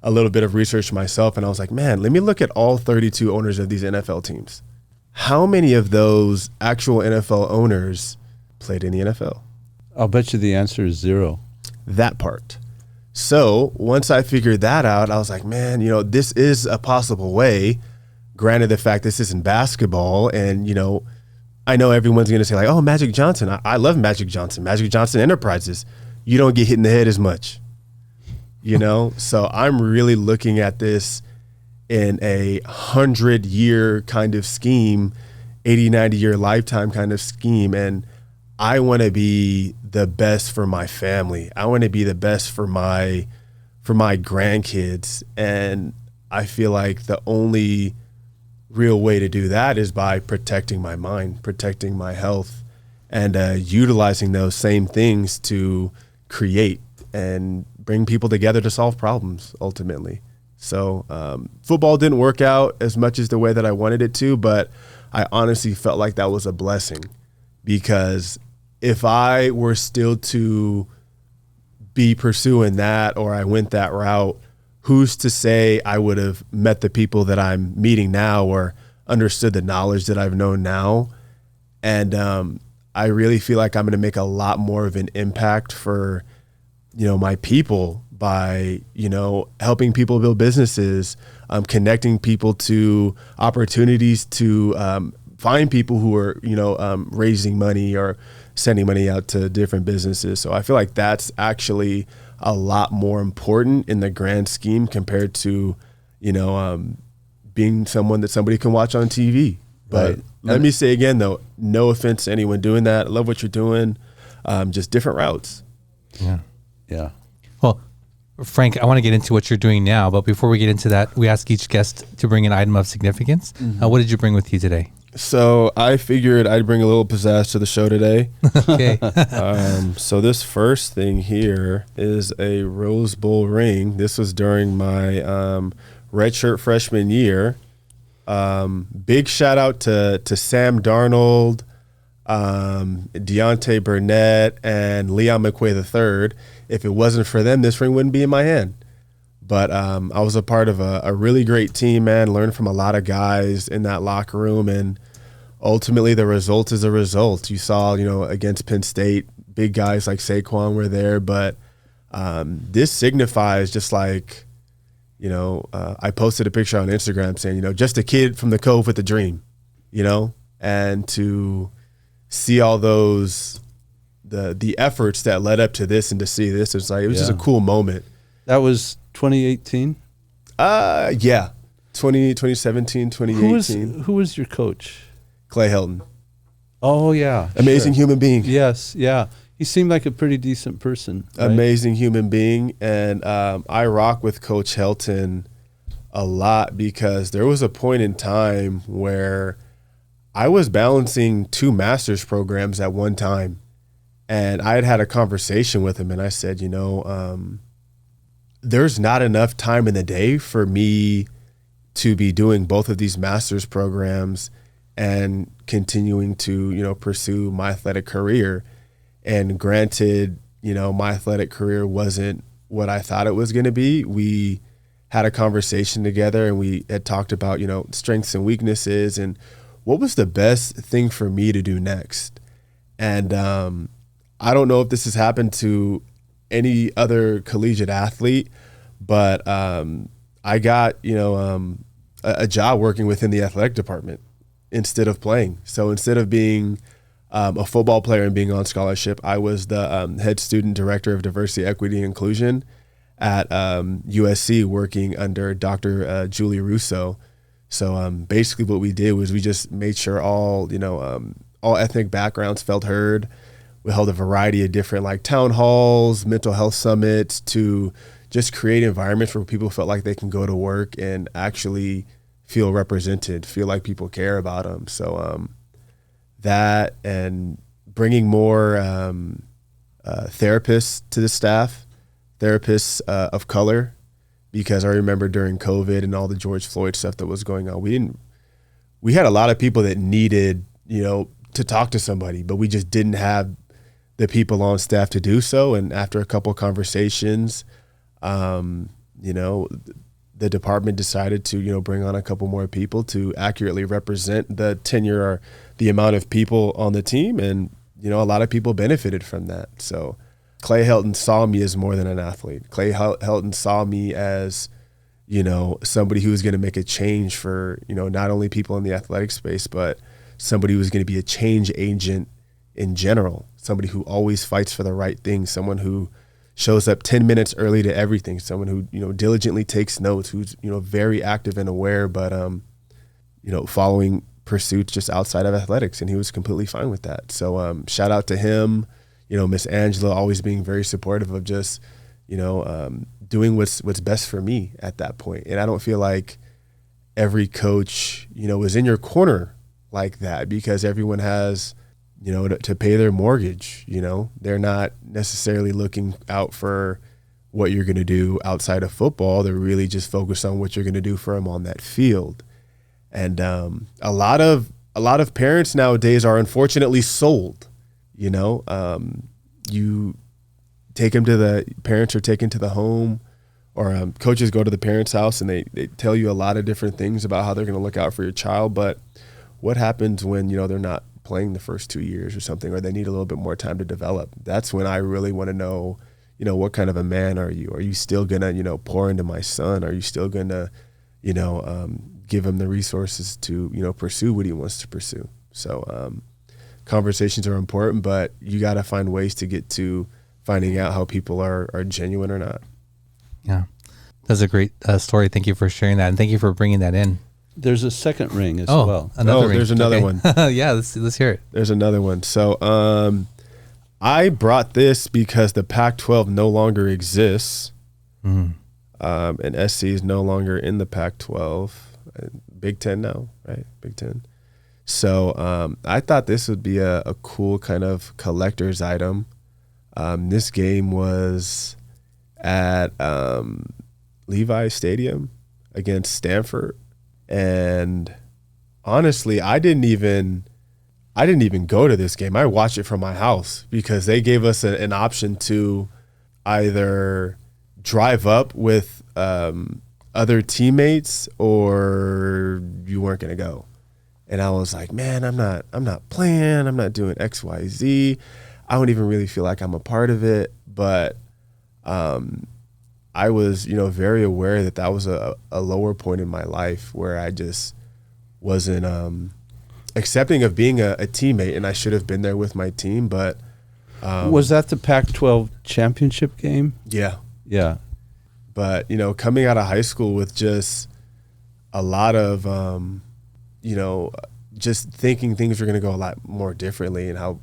a little bit of research myself, and I was like, man, let me look at all 32 owners of these NFL teams. How many of those actual NFL owners played in the NFL? I'll bet you the answer is 0. That part. So once I figured that out, I was like, man, this is a possible way. Granted, the fact this isn't basketball, and I know everyone's going to say like, oh, Magic Johnson. I love Magic Johnson. Magic Johnson Enterprises. You don't get hit in the head as much, So I'm really looking at this in a 100-year kind of scheme, 80, 90-year lifetime kind of scheme. And I want to be the best for my family. I want to be the best for my grandkids. And I feel like the only real way to do that is by protecting my mind, protecting my health, and utilizing those same things to create and bring people together to solve problems ultimately. So football didn't work out as much as the way that I wanted it to, but I honestly felt like that was a blessing, because if I were still to be pursuing that, or I went that route, who's to say I would have met the people that I'm meeting now, or understood the knowledge that I've known now. And I really feel like I'm going to make a lot more of an impact for, my people by, helping people build businesses, connecting people to opportunities to find people who are, raising money or sending money out to different businesses. So I feel like that's actually a lot more important in the grand scheme compared to, being someone that somebody can watch on TV. But Right. let me say again, though, no offense to anyone doing that. I love what you're doing. Just different routes. Yeah. Yeah. Well, Frank, I want to get into what you're doing now, but before we get into that, we ask each guest to bring an item of significance. What did you bring with you today? So I figured I'd bring a little pizzazz to the show today. Okay. So this first thing here is a Rose Bowl ring. This was during my redshirt freshman year. Big shout out to Sam Darnold, Deontay Burnett, and Leon McQuay III. If it wasn't for them, this ring wouldn't be in my hand. But I was a part of a really great team, man. Learned from a lot of guys in that locker room, and ultimately the result is a result. You saw, against Penn State, big guys like Saquon were there, but this signifies just like, I posted a picture on Instagram saying, just a kid from the Cove with a dream, and to see all those the efforts that led up to this, and to see this, it was just a cool moment. That was 2018? Yeah. 2017, 2018. Who was your coach? Clay Helton. Oh, yeah. Amazing sure. human being. Yes, yeah. He seemed like a pretty decent person. Right? Amazing human being. And I rock with Coach Helton a lot, because there was a point in time where I was balancing 2 master's programs at one time. And I had a conversation with him, and I said, there's not enough time in the day for me to be doing both of these master's programs and continuing to, pursue my athletic career. And granted, my athletic career wasn't what I thought it was going to be. We had a conversation together, and we had talked about, strengths and weaknesses and what was the best thing for me to do next? And I don't know if this has happened to any other collegiate athlete, but I got, a job working within the athletic department instead of playing. So instead of being a football player and being on scholarship, I was the head student director of diversity, equity, and inclusion at USC, working under Dr. Julie Russo. So basically what we did was we just made sure all ethnic backgrounds felt heard. We held a variety of different like town halls, mental health summits, to just create environments where people felt like they can go to work and actually feel represented, feel like people care about them. So that, and bringing more therapists to the staff, therapists of color, because I remember during COVID and all the George Floyd stuff that was going on, we had a lot of people that needed, to talk to somebody, but we just didn't have the people on staff to do so. And after a couple of conversations, the department decided to, bring on a couple more people to accurately represent the tenure or the amount of people on the team. And, a lot of people benefited from that. So Clay Helton saw me as more than an athlete. Clay Helton saw me as, somebody who was going to make a change for, not only people in the athletic space, but somebody who was going to be a change agent in general, somebody who always fights for the right thing, someone who shows up 10 minutes early to everything, someone who, diligently takes notes, who's, very active and aware, but, following pursuits just outside of athletics. And he was completely fine with that. So shout out to him, Miss Angela, always being very supportive of just, doing what's best for me at that point. And I don't feel like every coach, is in your corner like that, because everyone has, to pay their mortgage. They're not necessarily looking out for what you're going to do outside of football. They're really just focused on what you're going to do for them on that field. And a lot of parents nowadays are unfortunately sold. You take them to parents are taken to the home, or coaches go to the parents' house and they tell you a lot of different things about how they're going to look out for your child. But what happens when, they're not playing the first 2 years or something, or they need a little bit more time to develop? That's when I really want to know, what kind of a man are you? Are you still going to, pour into my son? Are you still going to, give him the resources to, pursue what he wants to pursue? So conversations are important, but you got to find ways to get to finding out how people are genuine or not. Yeah, that's a great story. Thank you for sharing that, and thank you for bringing that in. There's a second ring as well. Another ring. There's another one. Yeah, let's hear it. There's another one. So I brought this because the Pac-12 no longer exists, and SC is no longer in the Pac-12. Big Ten now, right? Big Ten. So I thought this would be a cool kind of collector's item. This game was at Levi Stadium against Stanford. And honestly, I didn't even go to this game. I watched it from my house because they gave us an option to either drive up with other teammates or you weren't going to go. And I was like, man, I'm not playing. I'm not doing X, Y, Z. I don't even really feel like I'm a part of it. But I was, very aware that was a lower point in my life where I just wasn't accepting of being a teammate, and I should have been there with my team. But was that the Pac-12 championship game? Yeah. Yeah. But, coming out of high school with just a lot of, just thinking things are going to go a lot more differently, and how,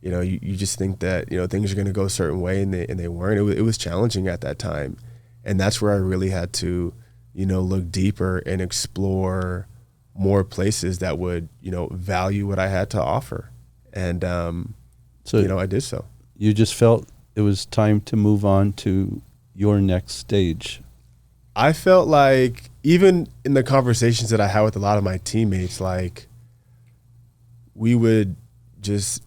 you just think that, things are going to go a certain way, and they weren't. It was challenging at that time. And that's where I really had to, look deeper and explore more places that would, value what I had to offer. And, I did so. You just felt it was time to move on to your next stage. I felt like, even in the conversations that I had with a lot of my teammates, like, we would just,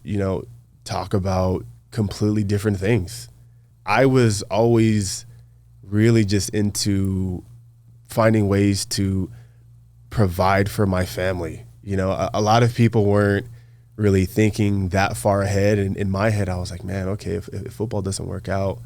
talk about completely different things. I was always really just into finding ways to provide for my family. You know, a lot of people weren't really thinking that far ahead. And in my head, I was like, man, okay, if football doesn't work out,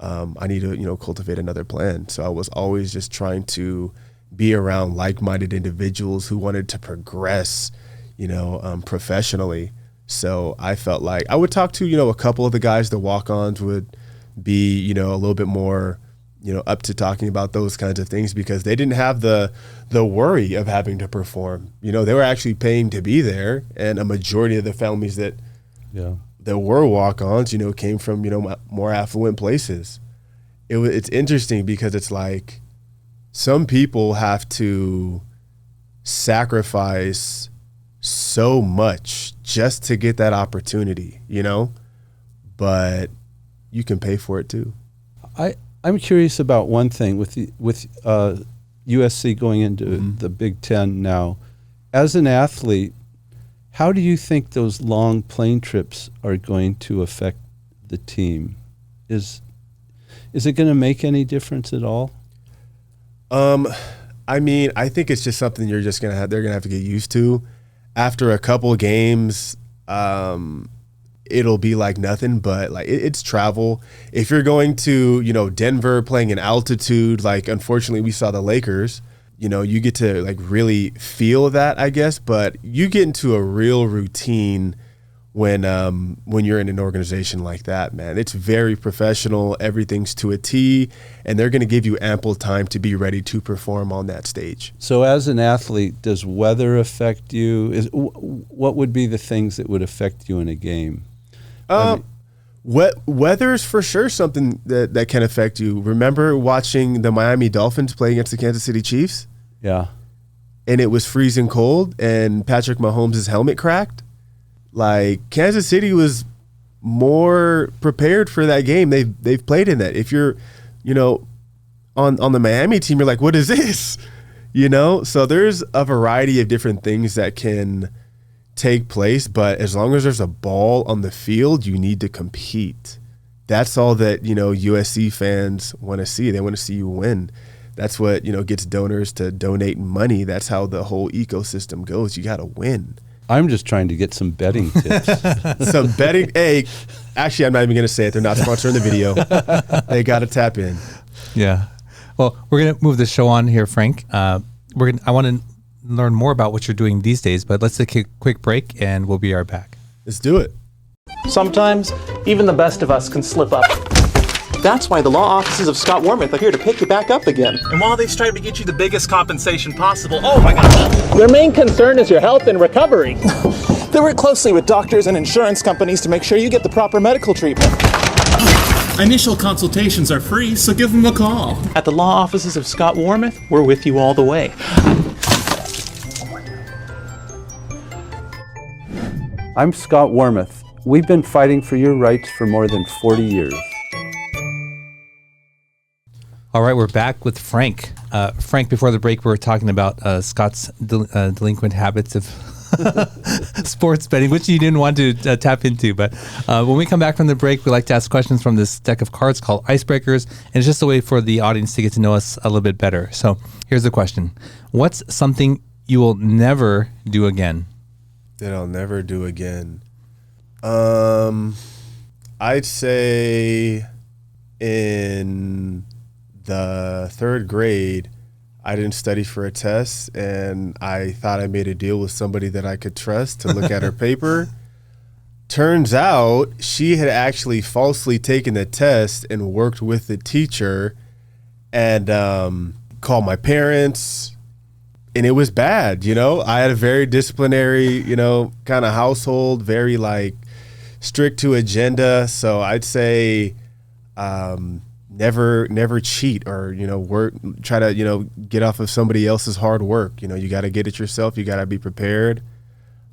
I need to, you know, cultivate another plan. So I was always just trying to be around like-minded individuals who wanted to progress, you know, professionally. So I felt like I would talk to, you know, a couple of the guys, the walk-ons would be, you know, a little bit more, you know, up to talking about those kinds of things because they didn't have the worry of having to perform. You know, they were actually paying to be there, and a majority of the families that were walk-ons, you know, came from, you know, more affluent places. It's interesting because it's like some people have to sacrifice so much just to get that opportunity, you know, but you can pay for it too. I'm curious about one thing with USC going into the Big Ten now. As an athlete, how do you think those long plane trips are going to affect the team? Is it going to make any difference at all? I mean, I think it's just something they're going to have to get used to. After a couple of games, it'll be like nothing, but like it's travel. If you're going to, you know, Denver playing in altitude, like unfortunately we saw the Lakers, you know, you get to like really feel that, I guess, but you get into a real routine when you're in an organization like that, man. It's very professional. Everything's to a T, and they're going to give you ample time to be ready to perform on that stage. So as an athlete, does weather affect you? What would be the things that would affect you in a game? Weather's for sure something that can affect you. Remember watching the Miami Dolphins play against the Kansas City Chiefs? Yeah. And it was freezing cold, and Patrick Mahomes' helmet cracked. Like, Kansas City was more prepared for that game. They've played in that. If you're, you know, on the Miami team, you're like, what is this? You know? So there's a variety of different things that can take place, but as long as there's a ball on the field, you need to compete. That's all that, you know, USC fans want to see. They want to see you win. That's what, you know, gets donors to donate money. That's how the whole ecosystem goes. You got to win. I'm just trying to get some betting tips. Some betting. Hey, actually, I'm not even going to say it. They're not sponsoring the video. They got to tap in. Yeah. Well, we're going to move the show on here, Frank. I want to learn more about what you're doing these days, but let's take a quick break and we'll be right back. Let's do it. Sometimes, even the best of us can slip up. That's why the law offices of Scott Wormuth are here to pick you back up again. And while they strive to get you the biggest compensation possible, oh my gosh! Their main concern is your health and recovery. They work closely with doctors and insurance companies to make sure you get the proper medical treatment. Initial consultations are free, so give them a call. At the law offices of Scott Wormuth, we're with you all the way. I'm Scott Wormuth. We've been fighting for your rights for more than 40 years. All right, we're back with Frank. Frank, before the break, we were talking about Scott's delinquent habits of sports betting, which you didn't want to tap into. But when we come back from the break, we like to ask questions from this deck of cards called Icebreakers. And it's just a way for the audience to get to know us a little bit better. So here's the question. What's something you will never do again? That I'll never do again. I'd say in the third grade, I didn't study for a test, and I thought I made a deal with somebody that I could trust to look at her paper. Turns out she had actually falsely taken the test and worked with the teacher and called my parents. And it was bad, you know. I had a very disciplinary, you know, kind of household, very like strict to agenda. So I'd say never cheat or, you know, try to, you know, get off of somebody else's hard work. You know, you got to get it yourself. You got to be prepared.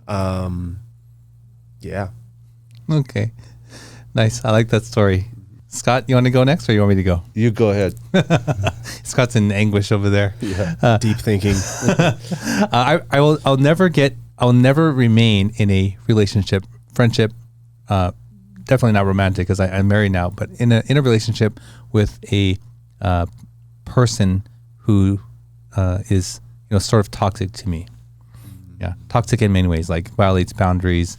Yeah. Okay. Nice. I like that story. Scott, you want to go next or you want me to go? You go ahead. Scott's in anguish over there. Yeah. Deep thinking. I'll never remain in a relationship, friendship, definitely not romantic because I'm married now, but in a relationship with a person who is, you know, sort of toxic to me. Yeah, toxic in many ways, like violates boundaries,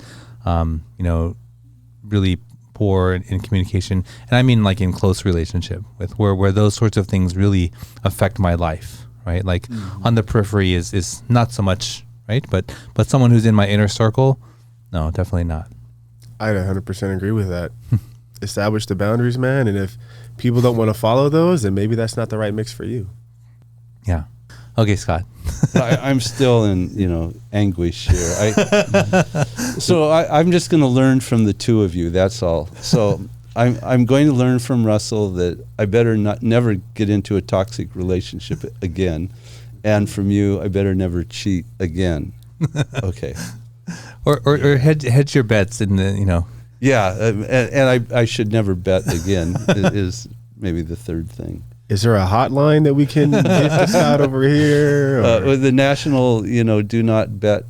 really poor in communication. And I mean like in close relationship with where those sorts of things really affect my life, right? Like on the periphery is not so much, right? But someone who's in my inner circle, no, definitely not. I'd 100% agree with that. Establish the boundaries, man. And if people don't want to follow those, then maybe that's not the right mix for you. Yeah. Okay, Scott. I'm still in, anguish here. So I'm just going to learn from the two of you. That's all. So I'm going to learn from Russell that I better never get into a toxic relationship again, and from you, I better never cheat again. Okay. Or hedge your bets in the. Yeah, and I should never bet again. is maybe the third thing. Is there a hotline that we can get this out over here? With the national, do not bet.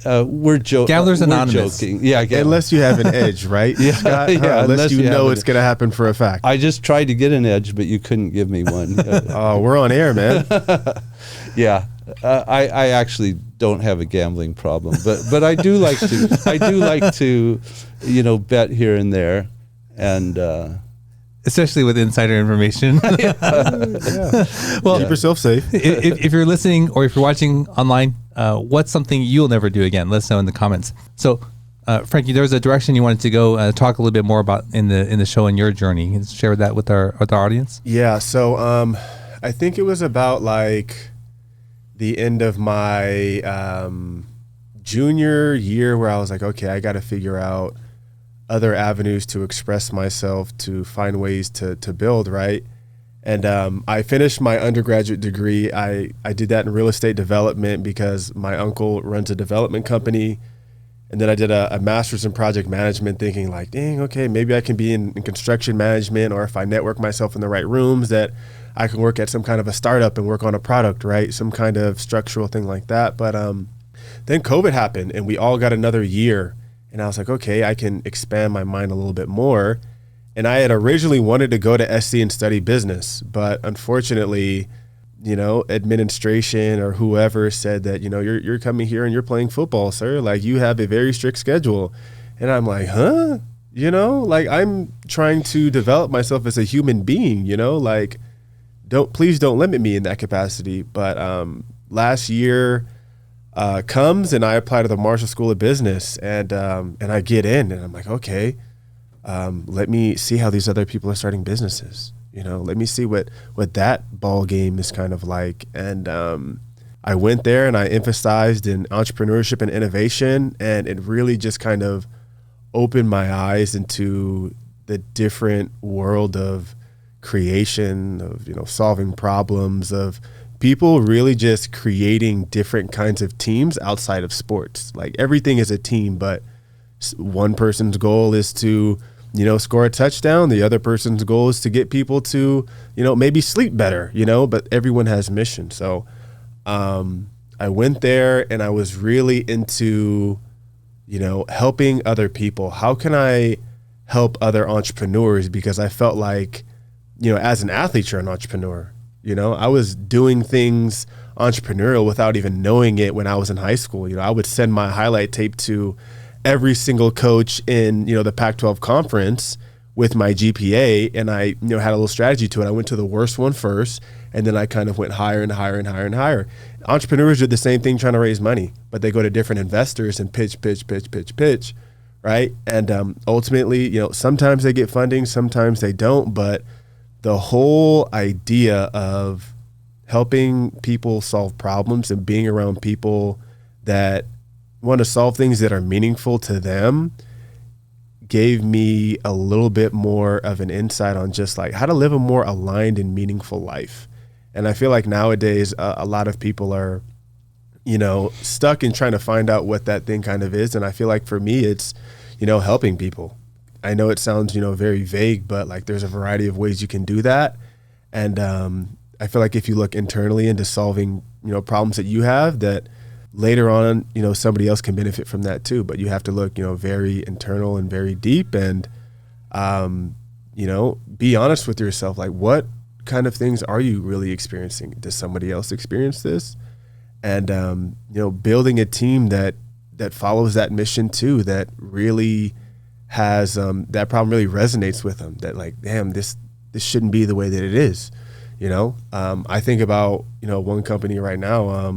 We're joking. Gamblers Anonymous. Joking. Yeah, unless you have an edge, right? Yeah, Scott? yeah. Unless you know it's going to happen for a fact. I just tried to get an edge, but you couldn't give me one. Oh, we're on air, man. Yeah, I actually don't have a gambling problem, but I do like to, bet here and there, and. Especially with insider information. Well, keep yourself safe. if you're listening or if you're watching online, what's something you'll never do again? Let us know in the comments. So, Frankie, there was a direction you wanted to go talk a little bit more about in the show and your journey. Can you share that with our audience? Yeah. So, I think it was about like the end of my junior year where I was like, okay, I got to figure out other avenues to express myself, to find ways to build, right? And I finished my undergraduate degree. I did that in real estate development because my uncle runs a development company. And then I did a master's in project management thinking like, dang, okay, maybe I can be in construction management, or if I network myself in the right rooms that I can work at some kind of a startup and work on a product, right? Some kind of structural thing like that. But then COVID happened and we all got another year. And I was like, okay, I can expand my mind a little bit more. And I had originally wanted to go to SC and study business, but unfortunately, administration or whoever said that, you're coming here and you're playing football, sir. Like, you have a very strict schedule. And I'm like, huh? I'm trying to develop myself as a human being, please don't limit me in that capacity. But last year, comes and I apply to the Marshall School of Business and I get in and I'm like, okay, let me see how these other people are starting businesses. Let me see what that ball game is kind of like. And I went there and I emphasized in entrepreneurship and innovation, and it really just kind of opened my eyes into the different world of creation, of solving problems, of people really just creating different kinds of teams outside of sports. Like, everything is a team, but one person's goal is to, score a touchdown. The other person's goal is to get people to, maybe sleep better, but everyone has mission. So I went there and I was really into, helping other people. How can I help other entrepreneurs? Because I felt like, as an athlete, you're an entrepreneur. I was doing things entrepreneurial without even knowing it when I was in high school. I would send my highlight tape to every single coach in, the Pac-12 conference with my GPA. And I, had a little strategy to it. I went to the worst one first, and then I kind of went higher and higher and higher and higher. Entrepreneurs do the same thing trying to raise money, but they go to different investors and pitch, right? And ultimately, sometimes they get funding, sometimes they don't, but the whole idea of helping people solve problems and being around people that want to solve things that are meaningful to them gave me a little bit more of an insight on just like how to live a more aligned and meaningful life. And I feel like nowadays a lot of people are, stuck in trying to find out what that thing kind of is. And I feel like for me, it's, helping people. I know it sounds, very vague, but like there's a variety of ways you can do that. And I feel like if you look internally into solving, problems that you have, that later on, somebody else can benefit from that too. But you have to look, very internal and very deep and, be honest with yourself. Like, what kind of things are you really experiencing? Does somebody else experience this? and building a team that follows that mission too, that really has that problem really resonates with them, that like, damn, this shouldn't be the way that it is. I think about one company right now,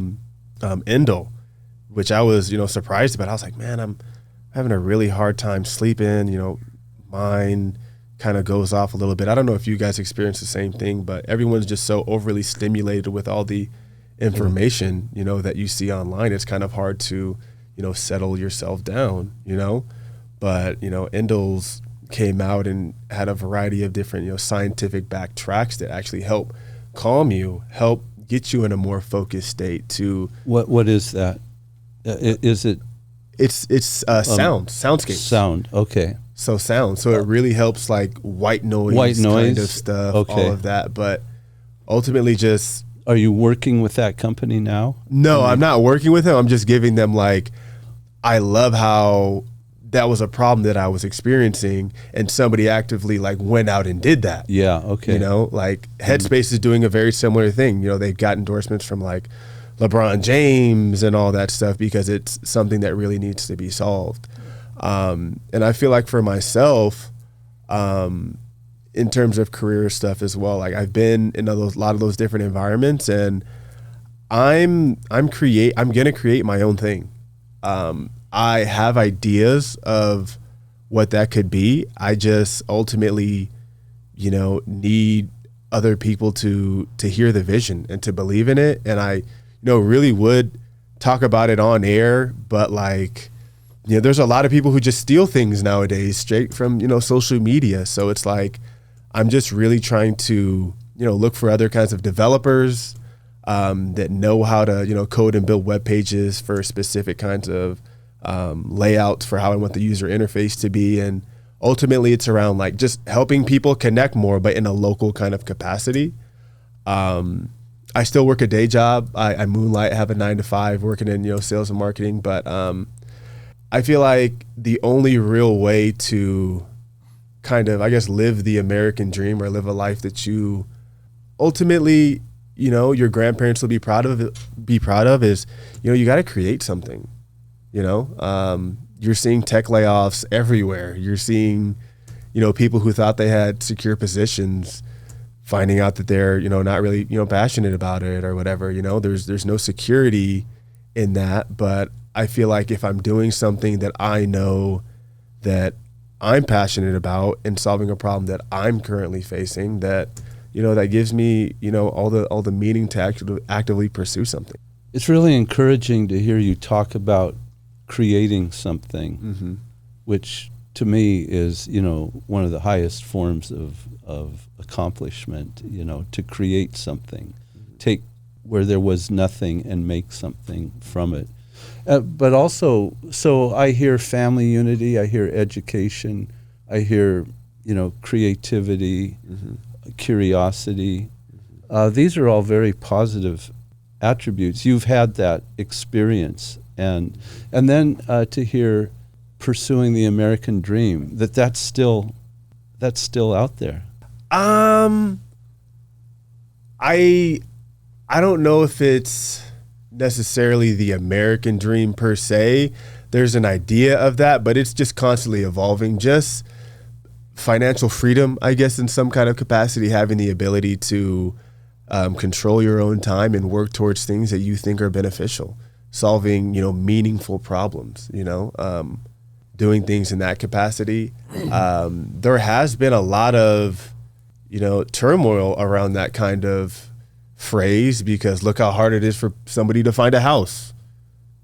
Endel, which I was surprised about. I was like, man, I'm having a really hard time sleeping. Mine kind of goes off a little bit. I don't know if you guys experience the same thing, but everyone's just so overly stimulated with all the information that you see online. It's kind of hard to settle yourself down. But Endel's came out and had a variety of different scientific backed tracks that actually help calm you, help get you in a more focused state. To what is that? Is it? It's soundscape. Sound. Okay. So sound. So it really helps like white noise kind of stuff, okay. all of that. But ultimately, just are you working with that company now? No, I'm not working with them. I'm just giving them like, I love how that was a problem that I was experiencing, and somebody actively like went out and did that. Yeah. Okay. Like Headspace is doing a very similar thing. They've got endorsements from like LeBron James and all that stuff because it's something that really needs to be solved. And I feel like for myself, in terms of career stuff as well, like I've been in a lot of those different environments, and I'm going to create my own thing. I have ideas of what that could be. I just ultimately, need other people to hear the vision and to believe in it. And I, really would talk about it on air, but like, there's a lot of people who just steal things nowadays straight from, social media. So it's like, I'm just really trying to, look for other kinds of developers that know how to, code and build web pages for specific kinds of layouts for how I want the user interface to be. And ultimately it's around like just helping people connect more, but in a local kind of capacity. I still work a day job. I moonlight, have a 9-to-5 working in, sales and marketing. But I feel like the only real way to kind of, I guess, live the American dream or live a life that you ultimately, your grandparents will be proud of is, you got to create something. You're seeing tech layoffs everywhere. You're seeing, people who thought they had secure positions finding out that they're, not really, passionate about it or whatever. There's no security in that. But I feel like if I'm doing something that I know that I'm passionate about and solving a problem that I'm currently facing, that, that gives me, all the meaning to actively pursue something. It's really encouraging to hear you talk about creating something, mm-hmm. which to me is, one of the highest forms of accomplishment, to create something, take where there was nothing and make something from it. But also, so I hear family unity, I hear education, I hear, creativity, mm-hmm. curiosity. These are all very positive attributes. You've had that experience, and then to hear pursuing the American dream, that's still out there. I don't know if it's necessarily the American dream per se. There's an idea of that, but it's just constantly evolving. Just financial freedom, I guess, in some kind of capacity, having the ability to control your own time and work towards things that you think are beneficial, solving, meaningful problems, doing things in that capacity. There has been a lot of, turmoil around that kind of phrase, because look how hard it is for somebody to find a house,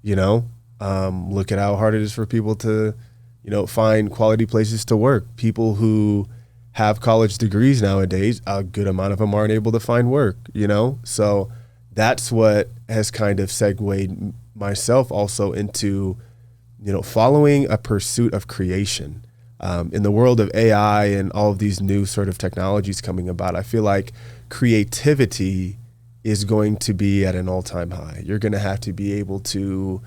look at how hard it is for people to, find quality places to work. People who have college degrees nowadays, a good amount of them aren't able to find work, So that's what has kind of segued myself also into, following a pursuit of creation. In the world of AI and all of these new sort of technologies coming about, I feel like creativity is going to be at an all-time high. You're going to have to be able to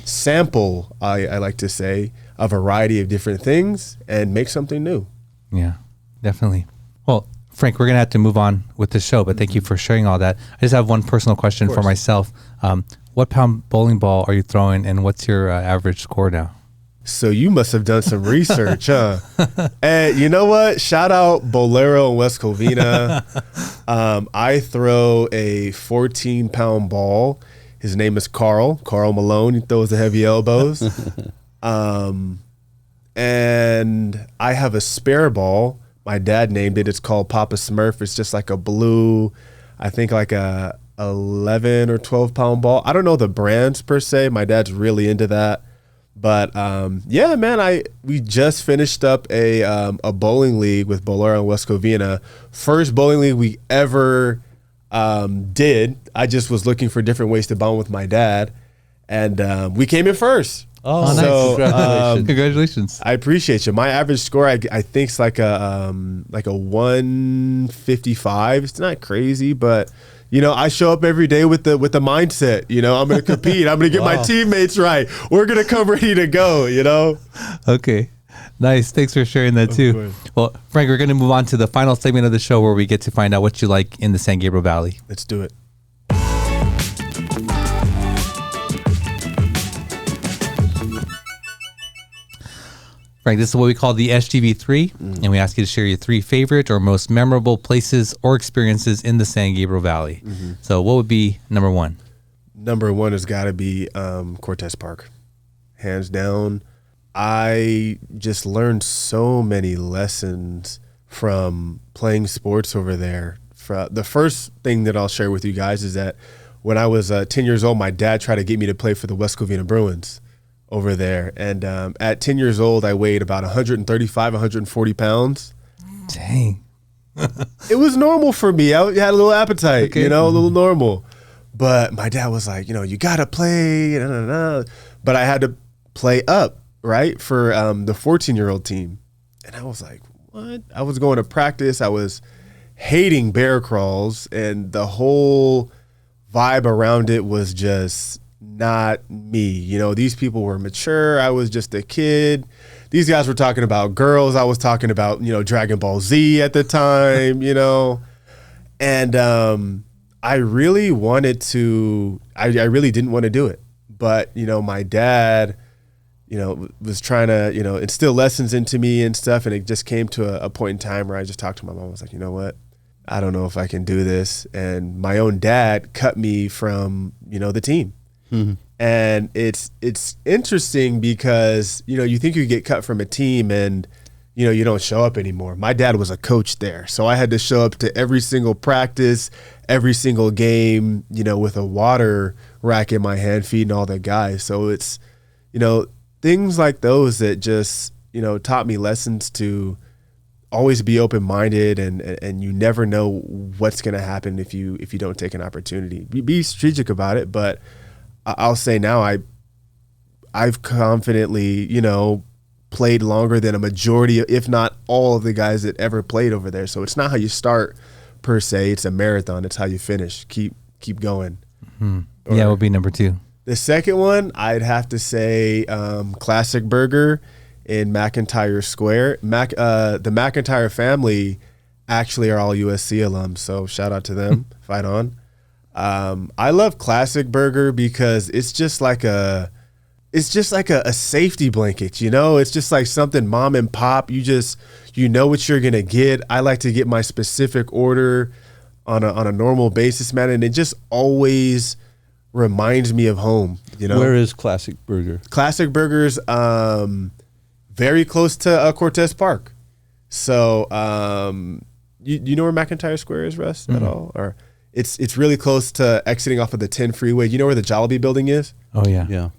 sample, I like to say, a variety of different things and make something new. Yeah, definitely. Well, Frank, we're going to have to move on with the show, but thank you for sharing all that. I just have one personal question for myself. What pound bowling ball are you throwing, and what's your average score now? So you must have done some research, huh? And you know what? Shout out Bolero in West Covina. I throw a 14-pound ball. His name is Carl Malone. He throws the heavy elbows. And I have a spare ball. My dad named it. It's called Papa Smurf. It's just like a blue, I think like a 11 or 12-pound ball. I don't know the brands per se. My dad's really into that. But yeah, man, we just finished up a bowling league with Bolero and West Covina. First bowling league we ever did. I just was looking for different ways to bowl with my dad, and we came in first. Oh, so, nice! Congratulations! Congratulations! I appreciate you. My average score, I think, is like a 155. It's not crazy, but you know, I show up every day with the mindset. You know, I'm going to compete. I'm going to get my teammates right. We're going to come ready to go. You know. Okay. Nice. Thanks for sharing that too. Well, Frank, we're going to move on to the final segment of the show where we get to find out what you like in the San Gabriel Valley. Let's do it. Frank, this is what we call the SGV3, and we ask you to share your 3 favorite or most memorable places or experiences in the San Gabriel Valley. So what would be number 1? Number 1 has got to be Cortez Park. Hands down. I just learned so many lessons from playing sports over there. The first thing that I'll share with you guys is that when I was 10 years old, my dad tried to get me to play for the West Covina Bruins over there. And at 10 years old, I weighed about 135, 140 pounds. Dang. It was normal for me. I had a little appetite, you know, a little normal. But my dad was like, you know, you got to play. But I had to play up, right, for the 14-year-old team. And I was like, what? I was going to practice. I was hating bear crawls. And the whole vibe around it was just not me. You know, these people were mature. I was just a kid. These guys were talking about girls. I was talking about, you know, Dragon Ball Z at the time, you know. And I really wanted to, I really didn't want to do it. But, you know, my dad, you know, was trying to, you know, instill lessons into me and stuff. And it just came to a point in time where I just talked to my mom. I was like, you know what? I don't know if I can do this. And my own dad cut me from, you know, the team. And it's interesting because, you know, you think you get cut from a team and, you know, you don't show up anymore. My dad was a coach there. So I had to show up to every single practice, every single game, you know, with a water rack in my hand, feeding all the guys. So it's, you know, things like those that just, you know, taught me lessons to always be open-minded and you never know what's going to happen if you don't take an opportunity. Be strategic about it, but I'll say now I've confidently, you know, played longer than a majority, if not all of the guys that ever played over there. So it's not how you start per se. It's a marathon. It's how you finish. Keep going. Yeah, it would be number 2. The second one, I'd have to say Classic Burger in McIntyre Square. The McIntyre family actually are all USC alums, so shout out to them. Fight on. I love Classic Burger because it's just like a safety blanket, you know? It's just like something mom and pop. You know what you're gonna get. I like to get my specific order on a normal basis, man, and it just always reminds me of home, you know? Where is Classic Burger? Classic Burger's very close to Cortez Park. So you know where McIntyre Square is, Russ, at all? Or it's really close to exiting off of the 10 freeway. You know where the Jollibee building is? Oh, yeah.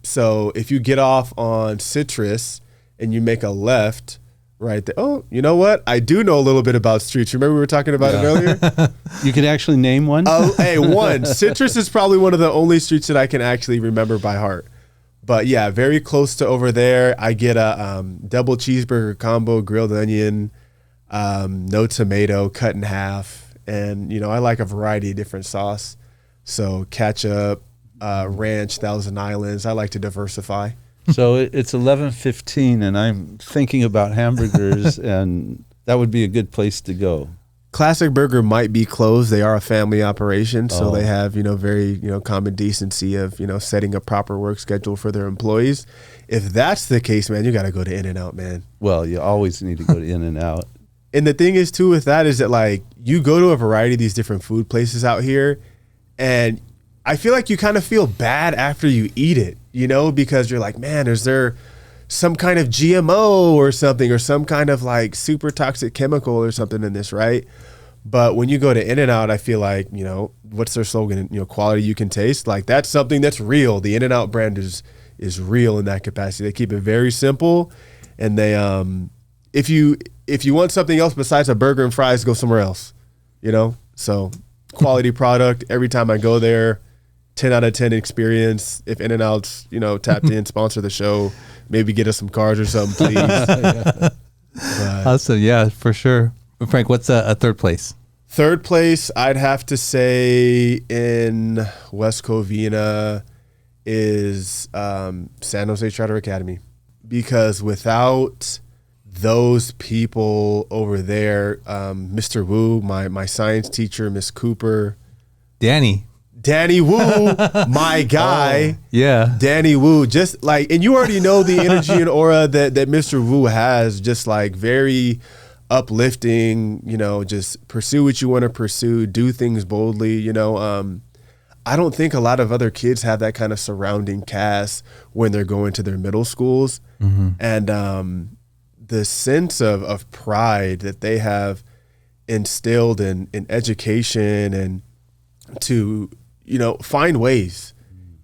So if you get off on Citrus and you make a left right there. Oh, you know what? I do know a little bit about streets. Remember we were talking about it earlier? You can actually name one? Hey, one. Citrus is probably one of the only streets that I can actually remember by heart. But yeah, very close to over there. I get a double cheeseburger combo, grilled onion, no tomato, cut in half. And, you know, I like a variety of different sauce. So ketchup, ranch, Thousand Islands. I like to diversify. So it's 11:15, and I'm thinking about hamburgers, and that would be a good place to go. Classic Burger might be closed. They are a family operation, so they have, very, common decency of, setting a proper work schedule for their employees. If that's the case, man, you got to go to In-N-Out, man. Well, you always need to go to In-N-Out. And the thing is, too, with that is that, like, you go to a variety of these different food places out here, and I feel like you kind of feel bad after you eat it, because you're like, man, is there some kind of GMO or something, or some kind of like super toxic chemical or something in this, right? But when you go to In-N-Out, I feel like, what's their slogan? Quality you can taste. Like, that's something that's real. The In-N-Out brand is real in that capacity. They keep it very simple, and they if you want something else besides a burger and fries, go somewhere else. So quality product. Every time I go there, 10 out of 10 experience. If In-N-Out's tapped in, sponsor the show. Maybe get us some cars or something, please. Awesome. Yeah, for sure. Frank, what's a third place? Third place, I'd have to say in West Covina is San Jose Charter Academy. Because without those people over there, Mr. Wu, my science teacher, Miss Cooper. Danny Wu, my guy. Yeah. Danny Wu, just like, and you already know the energy and aura that Mr. Wu has, just like very uplifting, just pursue what you want to pursue, do things boldly, I don't think a lot of other kids have that kind of surrounding cast when they're going to their middle schools. Mm-hmm. And the sense of pride that they have instilled in education and to find ways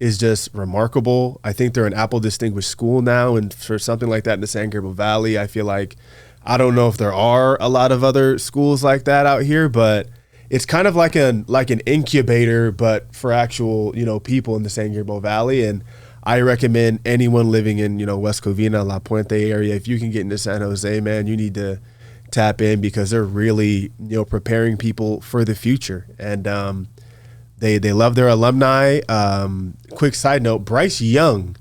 is just remarkable. I think they're an Apple Distinguished School now, and for something like that in the San Gabriel Valley, I feel like, I don't know if there are a lot of other schools like that out here, but it's kind of like an incubator, but for actual, people in the San Gabriel Valley. And I recommend anyone living in, West Covina, La Puente area, if you can get into San Jose, man, you need to tap in, because they're really, preparing people for the future. And they love their alumni. Quick side note, Bryce Young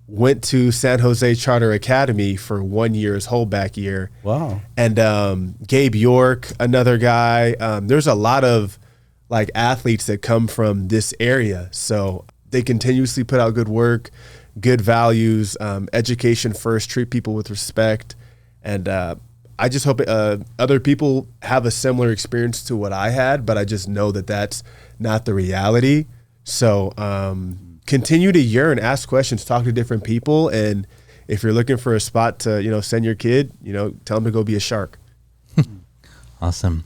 went to San Jose Charter Academy for 1 year, his whole back year. Wow. And Gabe York, another guy. There's a lot of like athletes that come from this area. So they continuously put out good work, good values, education first, treat people with respect. And I just hope other people have a similar experience to what I had, but I just know that that's not the reality. So continue to yearn, ask questions, talk to different people. And if you're looking for a spot to, send your kid, tell them to go be a shark. Awesome.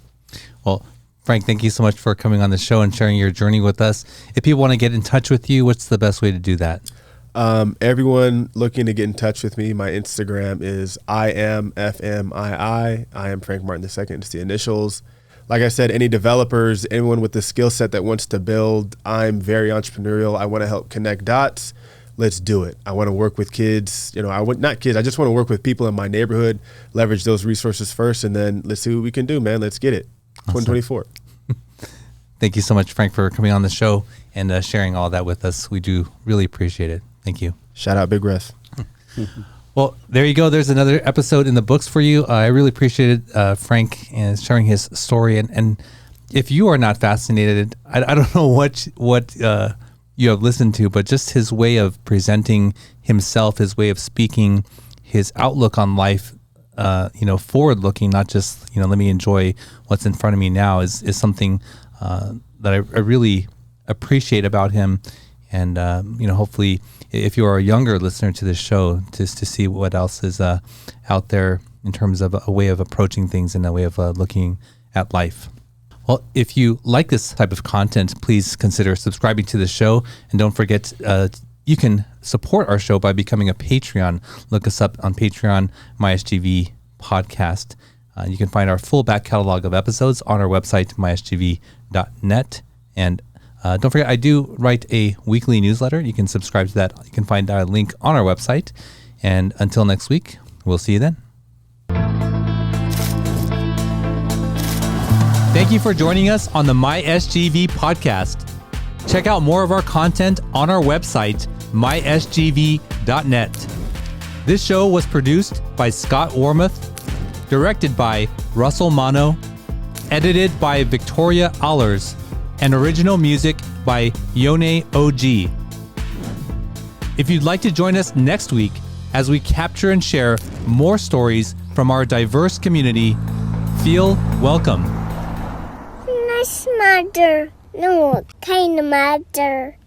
Well, Frank, thank you so much for coming on the show and sharing your journey with us. If people want to get in touch with you, what's the best way to do that? Everyone looking to get in touch with me, my Instagram is IamFMII. I am Frank Martin II. It's the initials. Like I said, any developers, anyone with the skill set that wants to build, I'm very entrepreneurial. I want to help connect dots. Let's do it. I want to work with kids. Not kids. I just want to work with people in my neighborhood, leverage those resources first, and then let's see what we can do, man. Let's get it. Awesome. 2024. Thank you so much, Frank, for coming on the show and sharing all that with us. We do really appreciate it. Thank you. Shout out Big Rest. Well, there you go. There's another episode in the books for you. I really appreciated Frank and sharing his story. And if you are not fascinated, I don't know what you have listened to, but just his way of presenting himself, his way of speaking, his outlook on life, forward looking, not just, let me enjoy what's in front of me now is something that I really appreciate about him. And, hopefully if you are a younger listener to this show, just to see what else is out there in terms of a way of approaching things and a way of looking at life. Well, if you like this type of content, please consider subscribing to the show. And don't forget, you can support our show by becoming a Patreon. Look us up on Patreon, MySGV Podcast. You can find our full back catalog of episodes on our website, mysgv.net. And don't forget, I do write a weekly newsletter. You can subscribe to that. You can find a link on our website. And until next week, we'll see you then. Thank you for joining us on the MySGV podcast. Check out more of our content on our website, mysgv.net. This show was produced by Scott Wormuth, directed by Russell Mano, edited by Victoria Allers, and original music by Yone OG. If you'd like to join us next week as we capture and share more stories from our diverse community, feel welcome. Nice matter. No, kind of matter.